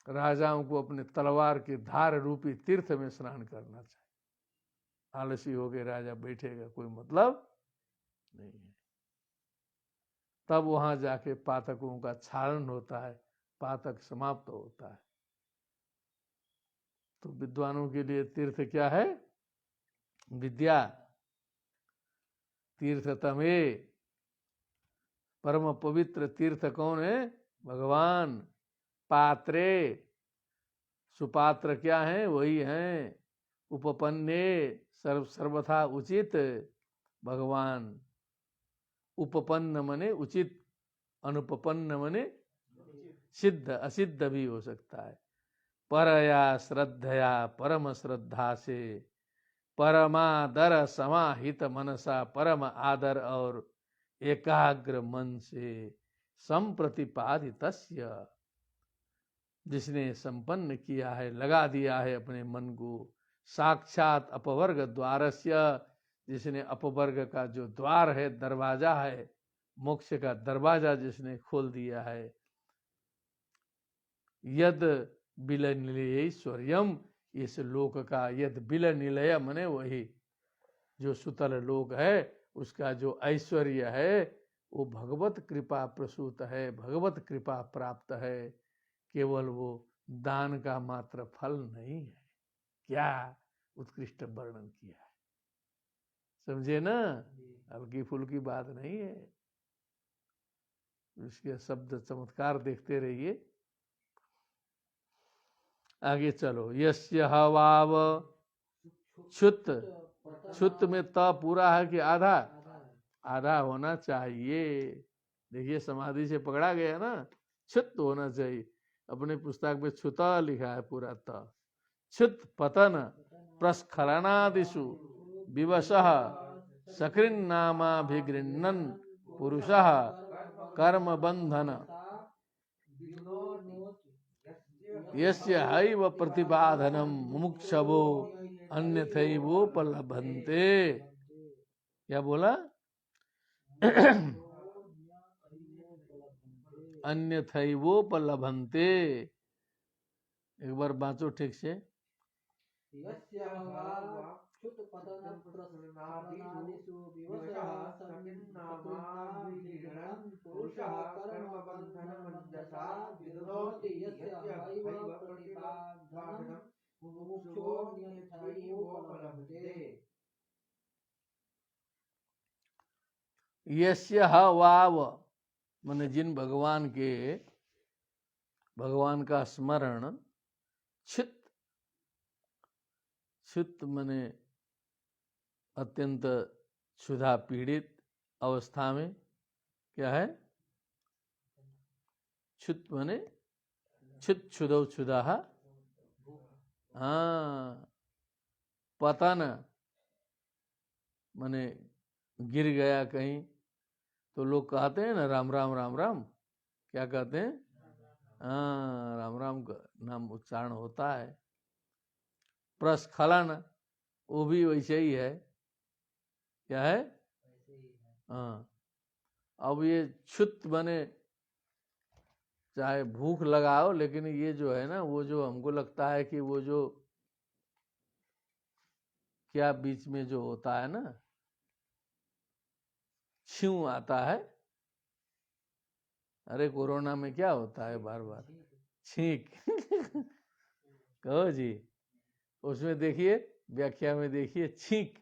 राजाओं को अपने तलवार के धार रूपी तीर्थ में स्नान करना चाहिए। आलसी हो के राजा बैठेगा, कोई मतलब नहीं है। तब वहां जाके पातकों का क्षालन होता है, पातक समाप्त होता है। तो विद्वानों के लिए तीर्थ क्या है, विद्या। तीर्थतमे, परम पवित्र तीर्थ कौन है, भगवान। पात्रे, सुपात्र क्या है, वही हैं। उपपन्ने, सर्वथा उचित, भगवान। उपपन्न मने उचित, अनुपपन्न मने सिद्ध, असिद्ध भी हो सकता है। परया श्रद्धया, परम श्रद्धा से, परमादर समाहित मनसा, परम आदर और एकाग्र मन से, संप्रतिपादितस्य, जिसने संपन्न किया है, लगा दिया है अपने मन को। साक्षात अपवर्ग द्वारस्य, जिसने अपवर्ग का जो द्वार है, दरवाजा है, मोक्ष का दरवाजा जिसने खोल दिया है। यद बिलनिलयैश्वर्यम, इस लोक का, यद बिलनिलय मने वही जो सुतल लोक है, उसका जो ऐश्वर्य है वो भगवत कृपा प्रसूत है, भगवत कृपा प्राप्त है। केवल वो दान का मात्र फल नहीं है। क्या उत्कृष्ट वर्णन किया है, समझे ना, हल्की फुल्की बात नहीं है। इसके शब्द चमत्कार देखते रहिए। आगे चलो। यस्य हवाव, क्षुत, क्षुत में त पूरा है कि आधा, आधा होना चाहिए। देखिए समाधि से पकड़ा गया ना, क्षुत होना चाहिए। अपने पुस्तक में क्षुता लिखा है पूरा त। क्षुत पतन प्रस्खलनादिषु विवशः सकृन्नामाभिगृह्णन् पुरुषः कर्म बंधन यस्य हैव प्रतिबाधनम मुमुक्षवो अन्यथैवोपलभन्ते। क्या बोला? अन्यथैवोपलभन्ते। एक बार बाँचो ठीक से। यस्य वा च्युतपतनप्रस्फुरणादिषु विवशः सकिन्नामाभिगृह्णन् पुरुषः कर्मबन्धनमञ्जसा विदधोति यस्य हैव प्रतिपादनं मुमुक्षोऽन्यथैवोपलभते। यस्य ह वाव माने जिन भगवान का स्मरण चित चित माने अत्यंत क्षुधा पीड़ित अवस्था में क्या है क्षुत माने क्षुत क्षुधौ क्षुधा पतन माने गिर गया कहीं तो लोग कहते हैं ना राम राम राम राम क्या कहते हैं राम राम का नाम उच्चारण होता है। प्रस्खलन वो भी वैसे ही है क्या है अब ये क्षुत बने चाहे भूख लगाओ लेकिन ये जो है ना वो जो हमको लगता है कि वो जो क्या बीच में जो होता है ना छीं आता है। अरे कोरोना में क्या होता है बार बार छींक कहो जी उसमें देखिए व्याख्या में देखिए छींक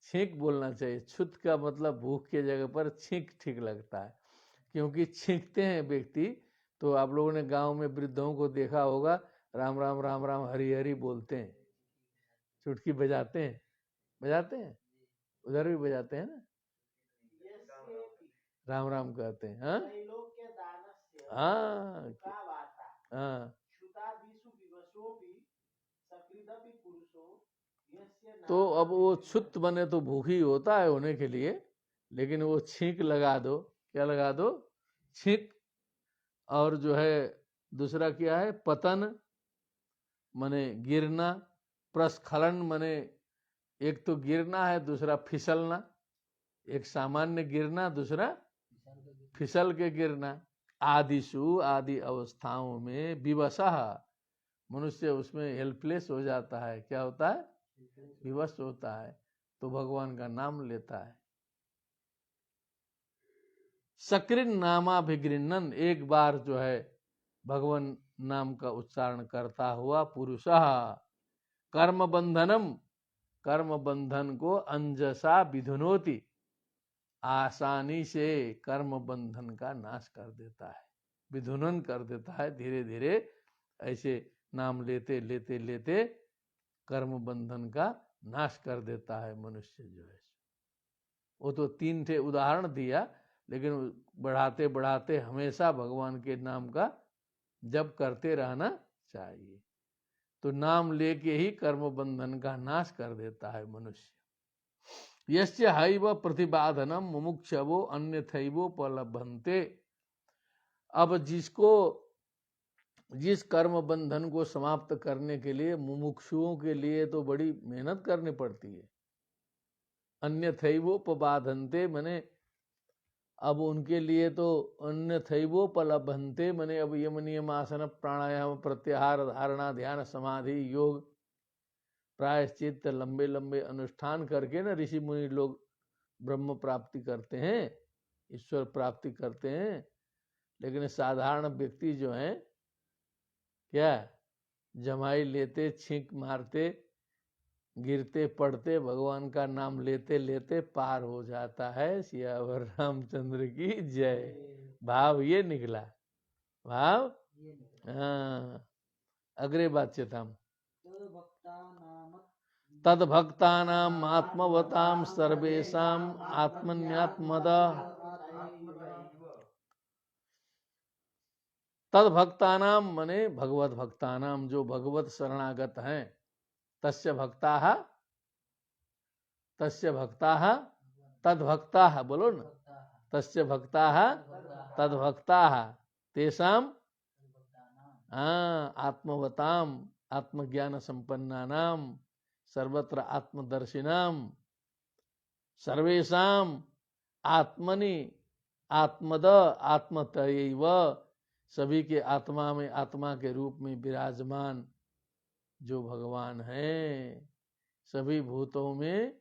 छींक बोलना चाहिए। छुत का मतलब भूख के जगह पर छींक ठीक लगता है क्योंकि छींकते हैं व्यक्ति तो आप लोगों ने गांव में वृद्धों को देखा होगा राम राम राम राम हरि हरि बोलते हैं चुटकी बजाते हैं उधर भी बजाते हैं ना राम राम कहते हैं हाँ तो अब वो क्षुत बने तो भूखी होता है होने के लिए लेकिन वो छींक लगा दो क्या लगा दो छींक। और जो है दूसरा क्या है पतन माने गिरना प्रस्खलन माने एक तो गिरना है दूसरा फिसलना एक सामान्य गिरना दूसरा फिसल के गिरना। आदिशु आदि अवस्थाओं में विवशा मनुष्य उसमें हेल्पलेस हो जाता है क्या होता है विवश होता है तो भगवान का नाम लेता है। सक्रिन नामाभिगृह्णन एक बार जो है भगवान नाम का उच्चारण करता हुआ पुरुषः कर्म बंधन को अंजसा विधुनोति आसानी से कर्म बंधन का नाश कर देता है विधुनन कर देता है धीरे धीरे ऐसे नाम लेते लेते लेते कर्म बंधन का नाश कर देता है मनुष्य जो है। वो तो 3 थे उदाहरण दिया लेकिन बढ़ाते बढ़ाते हमेशा भगवान के नाम का जप करते रहना चाहिए तो नाम लेके ही कर्म बंधन का नाश कर देता है मनुष्य। यस्य हैव प्रतिबाधनम मुमुक्षवो अन्यथैवोपलभन्ते अब जिस कर्म बंधन को समाप्त करने के लिए मुमुक्षुओं के लिए तो बड़ी मेहनत करनी पड़ती है। अन्यथैवोपबाधन्ते माने अब उनके लिए तो अन्यथैवोपलभन्ते माने अब यम नियम आसन प्राणायाम प्रत्याहार धारणा ध्यान समाधि योग प्रायश्चित लंबे लंबे अनुष्ठान करके ना ऋषि मुनि लोग ब्रह्म प्राप्ति करते हैं ईश्वर प्राप्ति करते हैं। लेकिन साधारण व्यक्ति जो हैं क्या जमाई लेते छींक मारते गिरते पड़ते भगवान का नाम लेते लेते पार हो जाता है। सियावर रामचंद्र की जय। भाव ये निकला भाव अग्रे वाच्यताम तद्भक्तानाम आत्मवताम सर्वेषाम आत्मन्यात्मद तद्भक्तानाम मने भगवत भक्तानाम जो भगवत शरणागत हैं तस्य भक्ताः तद्भक्ताः बोलो ना तस्य भक्ताः तद्भक्ताः तेषाम आत्मवताम आत्मज्ञान संपन्नानाम सर्वत्र आत्मदर्शिनाम सर्वेषाम आत्मनि आत्मद आत्मतयैव सभी के आत्मा में आत्मा के रूप में विराजमान जो भगवान है, सभी भूतों में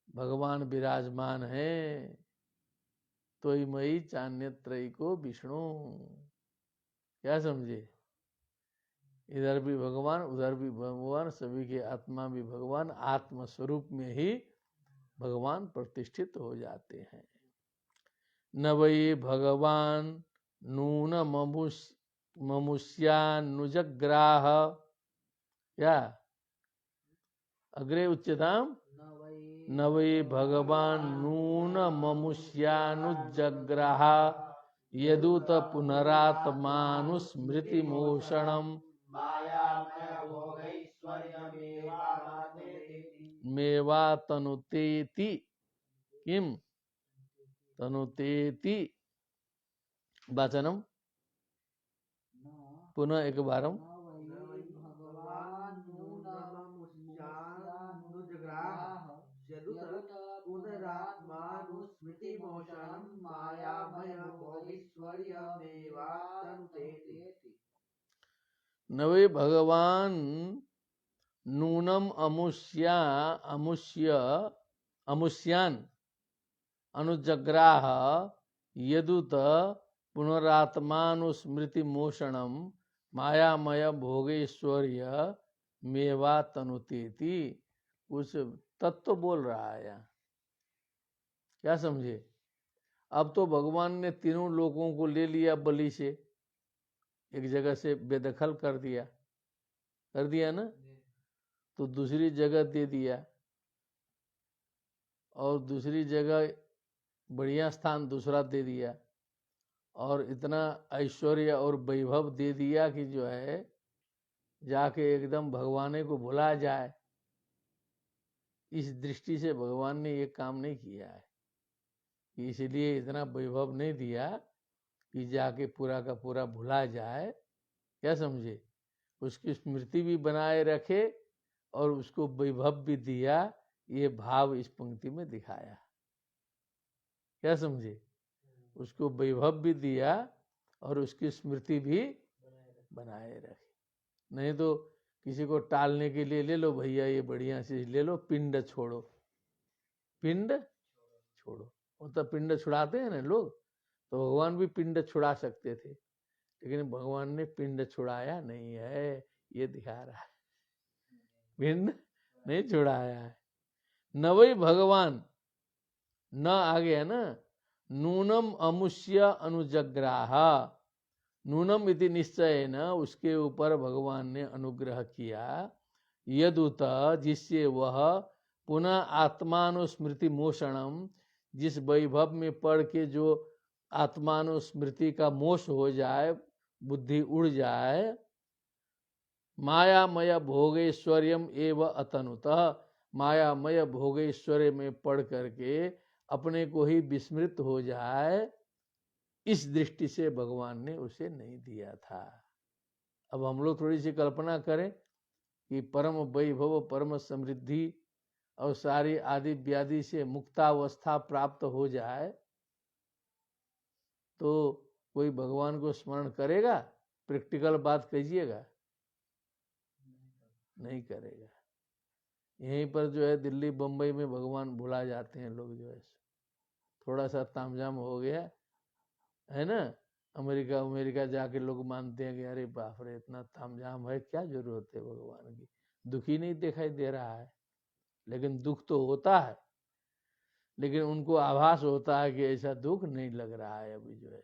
भगवान विराजमान है। तोई मई चान्यत्रयी को विष्णु। क्या समझे? इधर भी भगवान, उधर भी भगवान, सभी के आत्मा भी भगवान, आत्म स्वरूप में ही भगवान प्रतिष्ठित हो जाते हैं। न वै भगवान नून ममुष्यानुजग्राह, या अग्रे उच्यताम, न वै भगवान नून ममुष्यानुजग्राह यदूत पुनरात्मानुस्मृति मोषणम मेवा तनुतेति। किम तनुतेति वचनम, पुनः एक बारम। न वै भगवान नूनम अमुष्यान अनुजग्राह यदुत पुनरात्मानुस्मृति मोषणम मायामय भोगेश्वर्य मेवा तनुतेति। कुछ तत्व बोल रहा है यहाँ। क्या समझे? अब तो भगवान ने तीनों लोगों को ले लिया बलि से, एक जगह से बेदखल कर दिया ना, तो दूसरी जगह दे दिया, और दूसरी जगह बढ़िया स्थान दूसरा दे दिया, और इतना ऐश्वर्य और वैभव दे दिया कि जो है जाके एकदम भगवान को भुला जाए। इस दृष्टि से भगवान ने ये काम नहीं किया है, इसलिए इतना वैभव नहीं दिया कि जाके पूरा का पूरा भुला जाए। क्या समझे? उसकी स्मृति भी बनाए रखे और उसको वैभव भी दिया। ये भाव इस पंक्ति में दिखाया। क्या समझे? उसको वैभव भी दिया और उसकी स्मृति भी बनाए रखे। नहीं तो किसी को टालने के लिए ले लो भैया ये बढ़िया चीज ले लो, पिंड छोड़ो, पिंड छोड़ो। वो तो पिंड छुड़ाते हैं ना लोग, तो भगवान भी पिंड छुड़ा सकते थे, लेकिन भगवान ने पिंड छुड़ाया नहीं है, ये दिखा रहा है। पिंड नहीं छुड़ाया है। न वै भगवान, न आ गया ना, नूनम अमुष्य अनुजग्राह। नूनम इति निश्चय न, उसके ऊपर भगवान ने अनुग्रह किया। यदुत, जिससे वह पुनः आत्मानुस्मृति मोषणम, जिस वैभव में पढ़ के जो आत्मानुस्मृति का मोश हो जाए, बुद्धि उड़ जाए। मायामय भोगेश्वर्यम एव अतनुतः, मायामय भोगेश्वर्य में पढ़ करके अपने को ही विस्मृत हो जाए, इस दृष्टि से भगवान ने उसे नहीं दिया था। अब हम लोग थोड़ी सी कल्पना करें कि परम वैभव, परम समृद्धि और सारी आदि व्याधि से मुक्तावस्था प्राप्त हो जाए तो कोई भगवान को स्मरण करेगा? प्रैक्टिकल बात कीजिएगा, नहीं करेगा। यहीं पर जो है दिल्ली बम्बई में भगवान भुला जाते हैं लोग, जो है थोड़ा सा तामझाम हो गया है ना, अमेरिका जाके लोग मानते हैं कि अरे बाप रे इतना तामझाम है, क्या जरूरत है भगवान की। दुखी नहीं दिखाई दे रहा है, लेकिन दुख तो होता है, लेकिन उनको आभास होता है कि ऐसा दुख नहीं लग रहा है अभी, जो है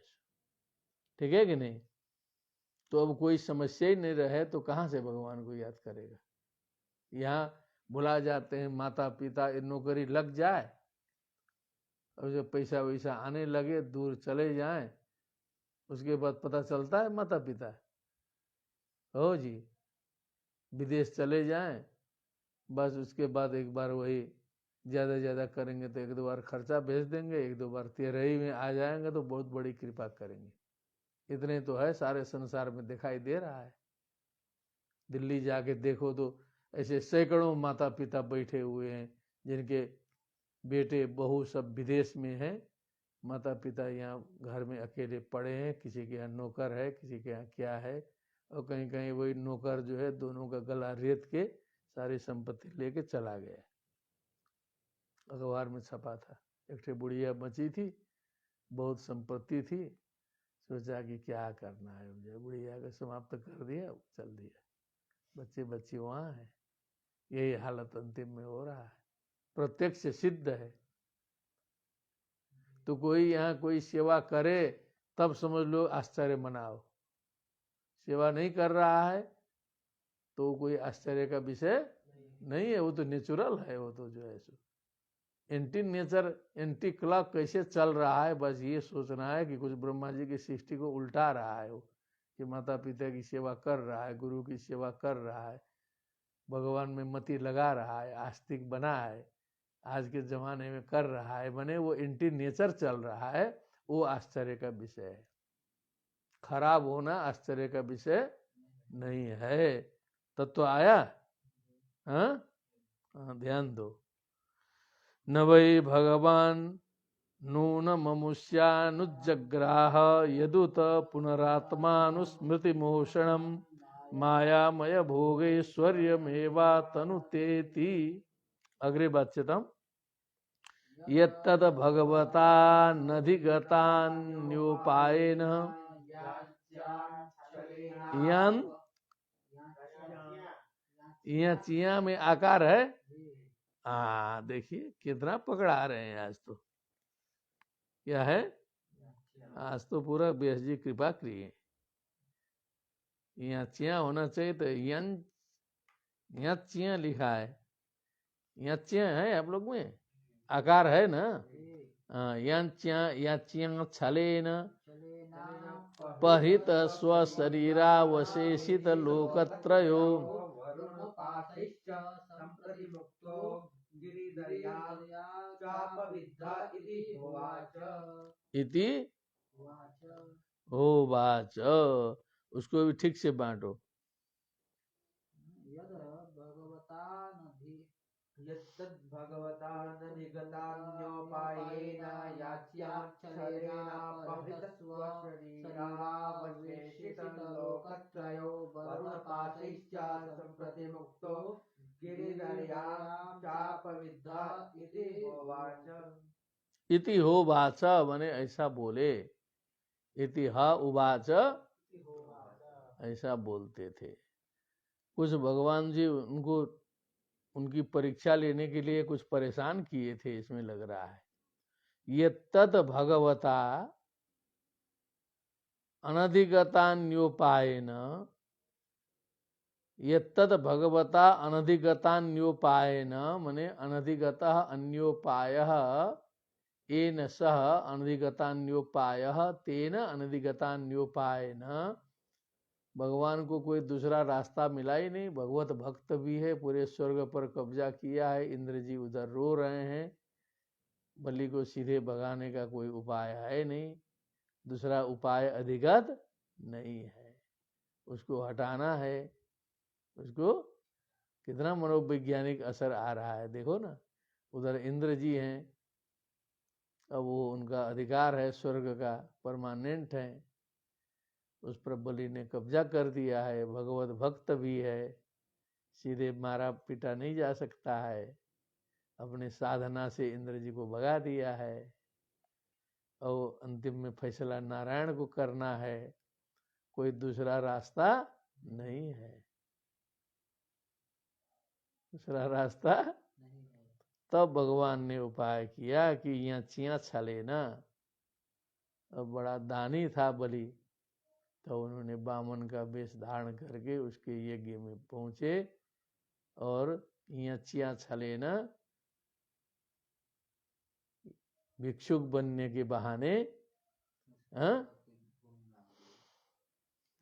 ठीक है कि नहीं। तो अब कोई समस्या ही नहीं रहे तो कहाँ से भगवान को याद करेगा। यहाँ भुला जाते हैं माता पिता, नौकरी लग जाए और जब पैसा वैसा आने लगे, दूर चले जाएं, उसके बाद पता चलता है माता पिता हो जी विदेश चले जाएं, बस उसके बाद एक बार वही ज़्यादा करेंगे तो एक दो बार खर्चा भेज देंगे, एक दो बार तेरही में आ जाएंगे तो बहुत बड़ी कृपा करेंगे। इतने तो है, सारे संसार में दिखाई दे रहा है। दिल्ली जाके देखो तो ऐसे सैकड़ों माता पिता बैठे हुए हैं जिनके बेटे बहू सब विदेश में हैं, माता पिता यहाँ घर में अकेले पड़े हैं, किसी के यहाँ नौकर है, किसी के यहाँ क्या है, और कहीं कहीं वही नौकर जो है दोनों का गला रेत के सारी संपत्ति लेके चला गया। अखबार में छपा था। एक बुढ़िया बची थी, बहुत संपत्ति थी, सोचा कि क्या करना है मुझे, बुढ़िया को समाप्त कर दिया, चल दिया। बच्चे बच्चे वहाँ है, यही हालत अंतिम में हो रहा है, प्रत्यक्ष सिद्ध है। तो कोई यहाँ कोई सेवा करे तब समझ लो आश्चर्य मनाओ, सेवा नहीं कर रहा है तो कोई आश्चर्य का विषय नहीं है, वो तो नेचुरल है, वो तो जो है so anti nature anti clock कैसे चल रहा है, बस ये सोचना है कि कुछ ब्रह्मा जी की सृष्टि को उल्टा रहा है वो, कि माता पिता की सेवा कर रहा है, गुरु की सेवा कर रहा है, भगवान में मति लगा रहा है, आस्तिक बना है, आज के जमाने में कर रहा है, बने वो एंटी नेचर चल रहा है, वो आश्चर्य का विषय है। खराब होना आश्चर्य का विषय नहीं है। तत्व आया? हाँ, ध्यान दो। न वै भगवान नून ममुष्यानुजग्राह यदुत पुनरात्मानुस्मृति मोषणम मायामय भोगैश्वर्यमेवा तनुतेति। अग्रे वाच्यताम्। यत्तद् भगवता नधिगतान्योपायेन यन यहाँ चिया में आकार है। देखिए कितना पकड़ा रहे हैं आज तो, क्या है आज तो पूरा व्यास जी कृपा किए। यहाँ चिया होना चाहिए, तो यहाँ चिया लिखा है, यहाँ चिया है आप लोग में आकार है ना। याच्या छलेन परित स्वशरीरावशेषित लोकत्रयो इति होवाच। उसको भी ठीक से बांटो। यत्तद्भगवतानधिगतान्योपायेन याच्याक्षरेणापहृतस्वशरीरावशेषितलोकत्रयो वरुणपाशैश्च सम्प्रतिमुक्तो गिरिधर्यां चापविद्ध इति होवाच। इति होवाच माने ऐसा बोले, इति हा उवाच ऐसा बोलते थे। कुछ भगवान जी उनको उनकी परीक्षा लेने के लिए कुछ परेशान किए थे, इसमें लग रहा है। ये तत् भगवता अनधिगतान्योपायेन, ये तत् भगवता अनधिगतान्योपायेन माने अनधिगतः अन्योपायः येन सह अनधिगतान्योपायः तेन अनधिगतान्योपायेन। भगवान को कोई दूसरा रास्ता मिला ही नहीं, भगवत भक्त भी है, पूरे स्वर्ग पर कब्जा किया है, इंद्र जी उधर रो रहे हैं, बलि को सीधे भगाने का कोई उपाय है नहीं, दूसरा उपाय अधिगत नहीं है, उसको हटाना है। उसको कितना मनोवैज्ञानिक असर आ रहा है देखो ना। उधर इंद्र जी हैं, अब वो उनका अधिकार है, स्वर्ग का परमानेंट है, उस पर बलि ने कब्जा कर दिया है, भगवत भक्त भी है, सीधे मारा पीटा नहीं जा सकता है, अपने साधना से इंद्र जी को भगा दिया है, और अंतिम में फैसला नारायण को करना है, कोई दूसरा रास्ता नहीं है, दूसरा रास्ता नहीं है। तब भगवान ने उपाय किया कि यहाँ चिया छले ना, अब बड़ा दानी था बलि, तो उन्होंने बामन का वेश धारण करके उसके यज्ञ में पहुंचे और यहाँ चिया छले न भिक्षुक बनने के बहाने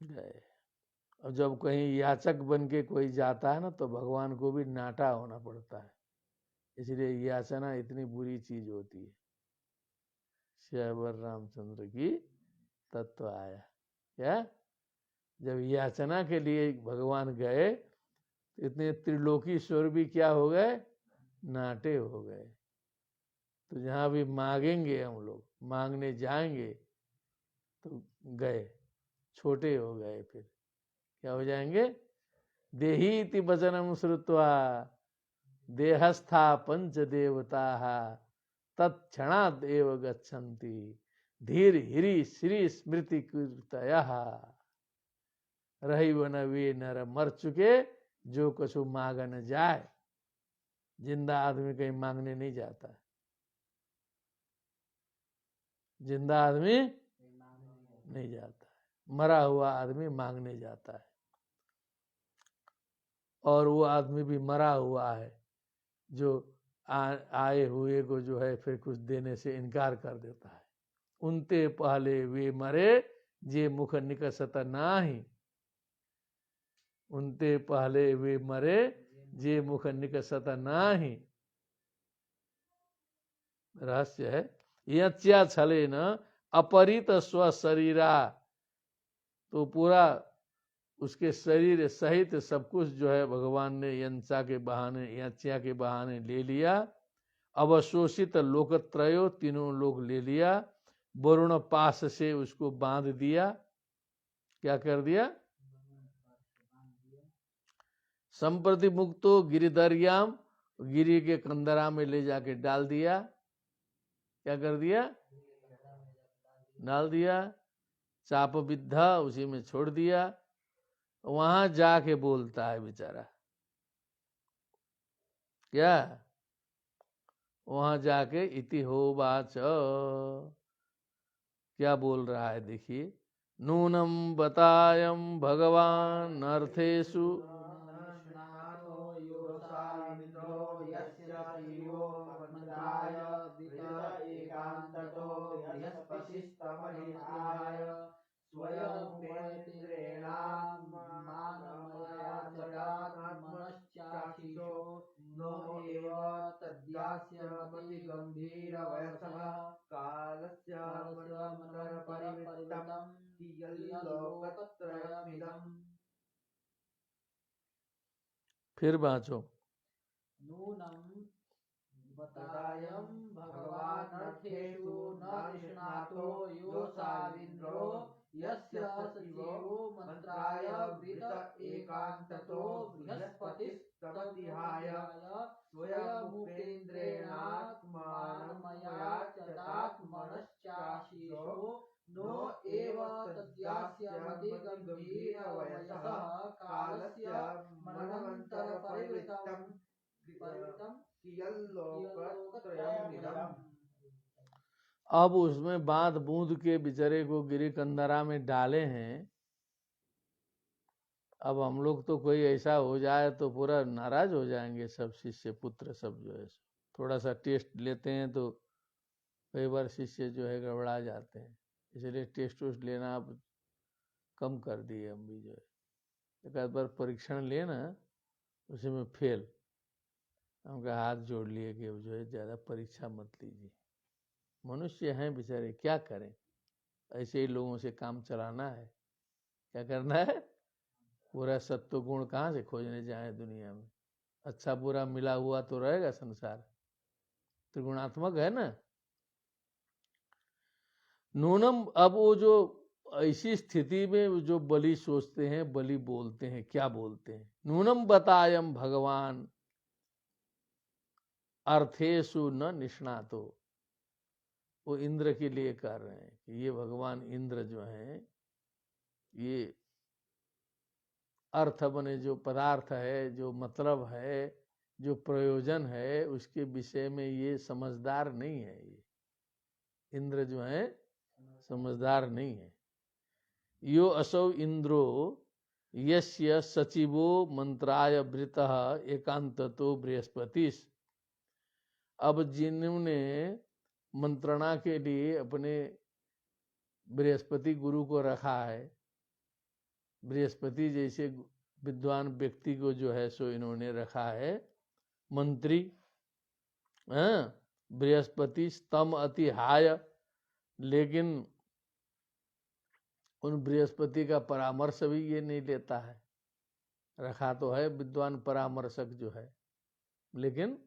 गए। और जब कहीं याचक बन के कोई जाता है ना, तो भगवान को भी नाटा होना पड़ता है, इसलिए याचना इतनी बुरी चीज होती है। श्यावर रामचंद्र की तत्व आया क्या, जब याचना के लिए भगवान गए, इतने त्रिलोकीश्वर भी क्या हो गए, नाटे हो गए। तो जहां भी मांगेंगे हम लोग, मांगने जाएंगे तो गए, छोटे हो गए फिर, क्या हो जाएंगे? देहीति वचनम श्रुत्वा देहस्था पंच देवता तत्क्षणात् एव गच्छन्ति धीर हिरी श्री स्मृति कीर्तयः। रही वन वे नर मर चुके जो कछु मांग न जाए। जिंदा आदमी कहीं मांगने नहीं जाता। जिंदा आदमी नहीं जाता है, मरा हुआ आदमी मांगने जाता है। और वो आदमी भी मरा हुआ है जो आए हुए को जो है फिर कुछ देने से इनकार कर देता है। उनते पहले वे मरे जे मुख निकसत नाही। उनते पहले वे मरे जे मुख निकसत नाही। रहस्य है। यच्या छले न अपरित स्व शरीरा, तो पूरा उसके शरीर सहित सब कुछ जो है भगवान ने यंचा के बहाने यच्या के बहाने ले लिया। अवशोषित लोकत्रयो, तीनों लोग ले लिया। वरुण पास से उसको बांध दिया। क्या कर दिया? संप्रति मुक्तो गिरिधर्याम, गिरी के कंदरा में ले जाके डाल दिया। क्या कर दिया? डाल दिया। चाप विद्धा, उसी में छोड़ दिया। वहां जाके बोलता है बेचारा। क्या? वहां जाके इति होवाच, क्या बोल रहा है देखिए। नूनम बतायम भगवान अर्थेषु नो एव तद्यास्य मति गंभीर वयसः कालस्य मनमंतर परिवृत्तम् कियल्लोकत्रयमिदम्। फिर बाँचो। नूनम बतायम भगवानर्थेषु न निष्णातो योऽसाविन्द्रो यस्य सचिवो मंत्राय वृत एकांततो बृहस्पतिस्तमतिहाय स्वयमुपेन्द्रेणात्मानमया चतात्मनश्चाशीषो नो एव तद्यास्य मतिगम्भीरवयसः कालस्य मनमन्तरपरिवृत्तम् कियल्लोकत्रयमिदम्। अब उसमें बांध बूंद के बेचारे को गिरी कंदरा में डाले हैं। अब हम लोग तो कोई ऐसा हो जाए तो पूरा नाराज हो जाएंगे सब शिष्य पुत्र सब जो है। थोड़ा सा टेस्ट लेते हैं तो कई बार शिष्य जो है गड़बड़ा जाते हैं। इसलिए टेस्ट वोस्ट लेना आप कम कर दिए हम भी जो है। एक आध बार परीक्षण लेना उसी में फेल, हमका हाथ जोड़ लिए कि जो है ज़्यादा परीक्षा मत लीजिए। मनुष्य हैं बेचारे, क्या करें। ऐसे ही लोगों से काम चलाना है। क्या करना है? पूरा सत्व गुण कहाँ से खोजने जाए दुनिया में। अच्छा बुरा मिला हुआ तो रहेगा संसार, त्रिगुणात्मक है ना। नूनम, अब वो जो ऐसी स्थिति में जो बलि सोचते हैं, बलि बोलते हैं, क्या बोलते हैं? नूनम बतायम भगवान अर्थेषु न निष्णातो। वो इंद्र के लिए कह रहे हैं कि ये भगवान इंद्र जो हैं, ये अर्थ बने जो पदार्थ है, जो मतलब है, जो प्रयोजन है, उसके विषय में ये समझदार नहीं है। ये इंद्र जो है समझदार नहीं है। यो असौ इंद्रो यस्य सचिवो मंत्राय वृतः एकांततो बृहस्पतिस्। अब जिन्होंने मंत्रणा के लिए अपने बृहस्पति गुरु को रखा है, बृहस्पति जैसे विद्वान व्यक्ति को जो है सो इन्होंने रखा है मंत्री। बृहस्पति स्तम अति हाय, लेकिन उन बृहस्पति का परामर्श भी ये नहीं लेता है। रखा तो है विद्वान परामर्शक जो है, लेकिन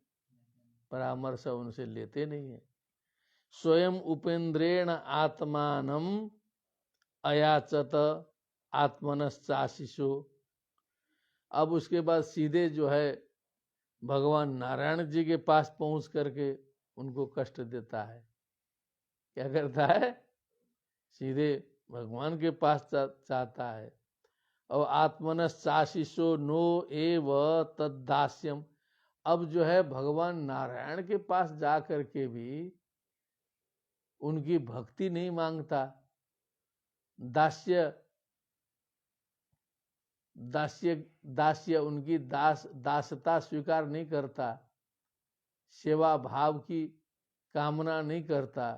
परामर्श उनसे लेते नहीं है। स्वयं उपेन्द्रेण आत्मानम अयाचत आत्मनश्चाशिषो। अब उसके बाद सीधे जो है भगवान नारायण जी के पास पहुंच करके उनको कष्ट देता है। क्या करता है? सीधे भगवान के पास चाहता है। और आत्मनश्चाशिषो नो एव तद्दास्यम, अब जो है भगवान नारायण के पास जा करके भी उनकी भक्ति नहीं मांगता, दास्य उनकी दासता स्वीकार नहीं करता, सेवा भाव की कामना नहीं करता,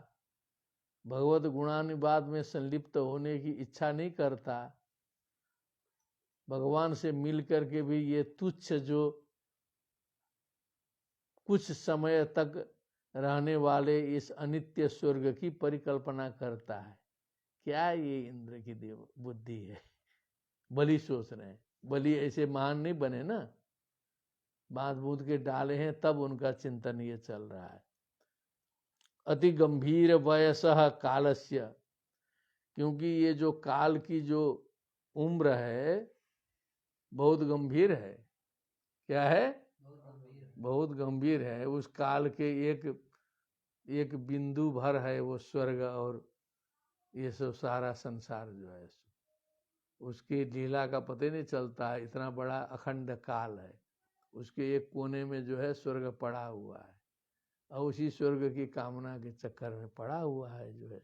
भगवत गुणानुवाद में संलिप्त होने की इच्छा नहीं करता, भगवान से मिल करके भी ये तुच्छ जो कुछ समय तक रहने वाले इस अनित्य स्वर्ग की परिकल्पना करता है। क्या ये इंद्र की देव बुद्धि है? बलि सोच रहे हैं, बलि ऐसे महान नहीं बने ना, बांध बूंद के डाले हैं तब उनका चिंतन ये चल रहा है। अति गंभीर वयसः कालस्य, क्योंकि ये जो काल की जो उम्र है बहुत गंभीर है। क्या है? बहुत गंभीर है। उस काल के एक बिंदु भर है वो स्वर्ग और ये सब सारा संसार जो है उसकी लीला का पता ही नहीं चलता है। इतना बड़ा अखंड काल है, उसके एक कोने में जो है स्वर्ग पड़ा हुआ है और उसी स्वर्ग की कामना के चक्कर में पड़ा हुआ है जो है।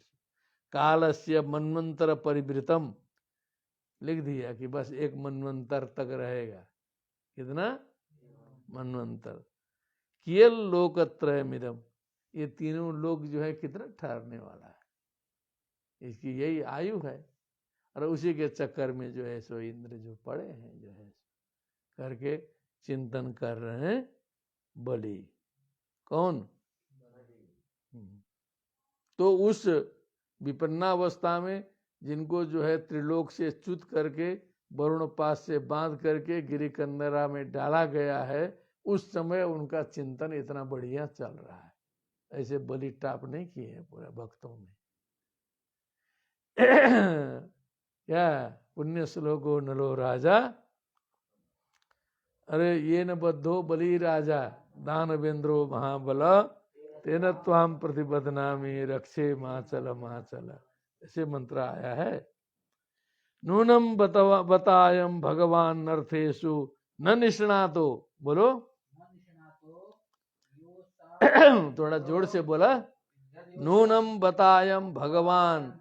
कालस्य मन्वंतर परिवृतम लिख दिया कि बस एक मन्वंतर तक रहेगा। कितना? मन्वंतर। कियल लोकत्रयमिदम्, ये तीनों लोग जो है कितना ठहरने वाला है, इसकी यही आयु है। और उसी के चक्कर में जो है सो इंद्र जो पड़े हैं जो है करके चिंतन कर रहे हैं बलि। कौन? तो उस विपन्नावस्था में जिनको जो है त्रिलोक से च्युत करके वरुण पास से बांध करके गिरिकंदरा में डाला गया है, उस समय उनका चिंतन इतना बढ़िया चल रहा है। ऐसे बलि टाप नहीं किए हैं पूरे भक्तों में। क्या पुण्य श्लोको नलो राजा, अरे ये न बद्धो बलि राजा दानवेंद्रो महाबल तेन त्वाम प्रतिबदनामी रक्षे माचल माचल, ऐसे मंत्र आया है। नूनम बतायम भगवान नर्थेषु न निष्णातो, बोलो थोड़ा जोर से बोला। नूनम बतायम भगवान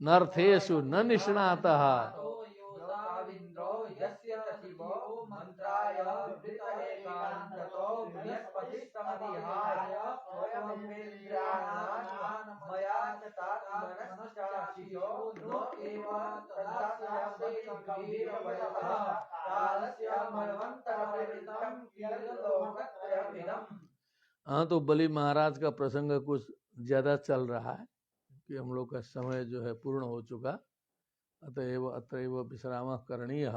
नर्थेषु न निष्णातः हाँ, तो बलि महाराज का प्रसंग कुछ ज्यादा चल रहा है कि हम लोग का समय जो है पूर्ण हो चुका। अतएव विश्राम करणीय।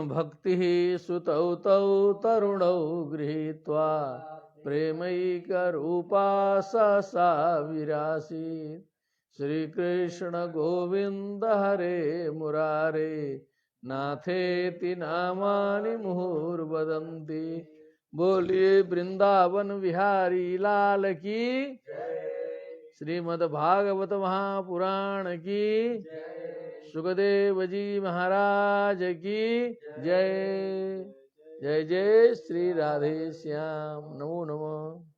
भक्ति सुतौ तौ तरुणौ गृहीत्वा प्रेमैकरूपा सा विरासीत्। श्री कृष्ण गोविंद हरे मुरारे नाथेति नामानि मुहुर्वदन्ति। बोलिए वृंदावन विहारी लाल की, श्रीमद् भागवत महापुराण की, सुखदेव जी महाराज की जय। जय जय श्री राधे श्याम। नमो नमः।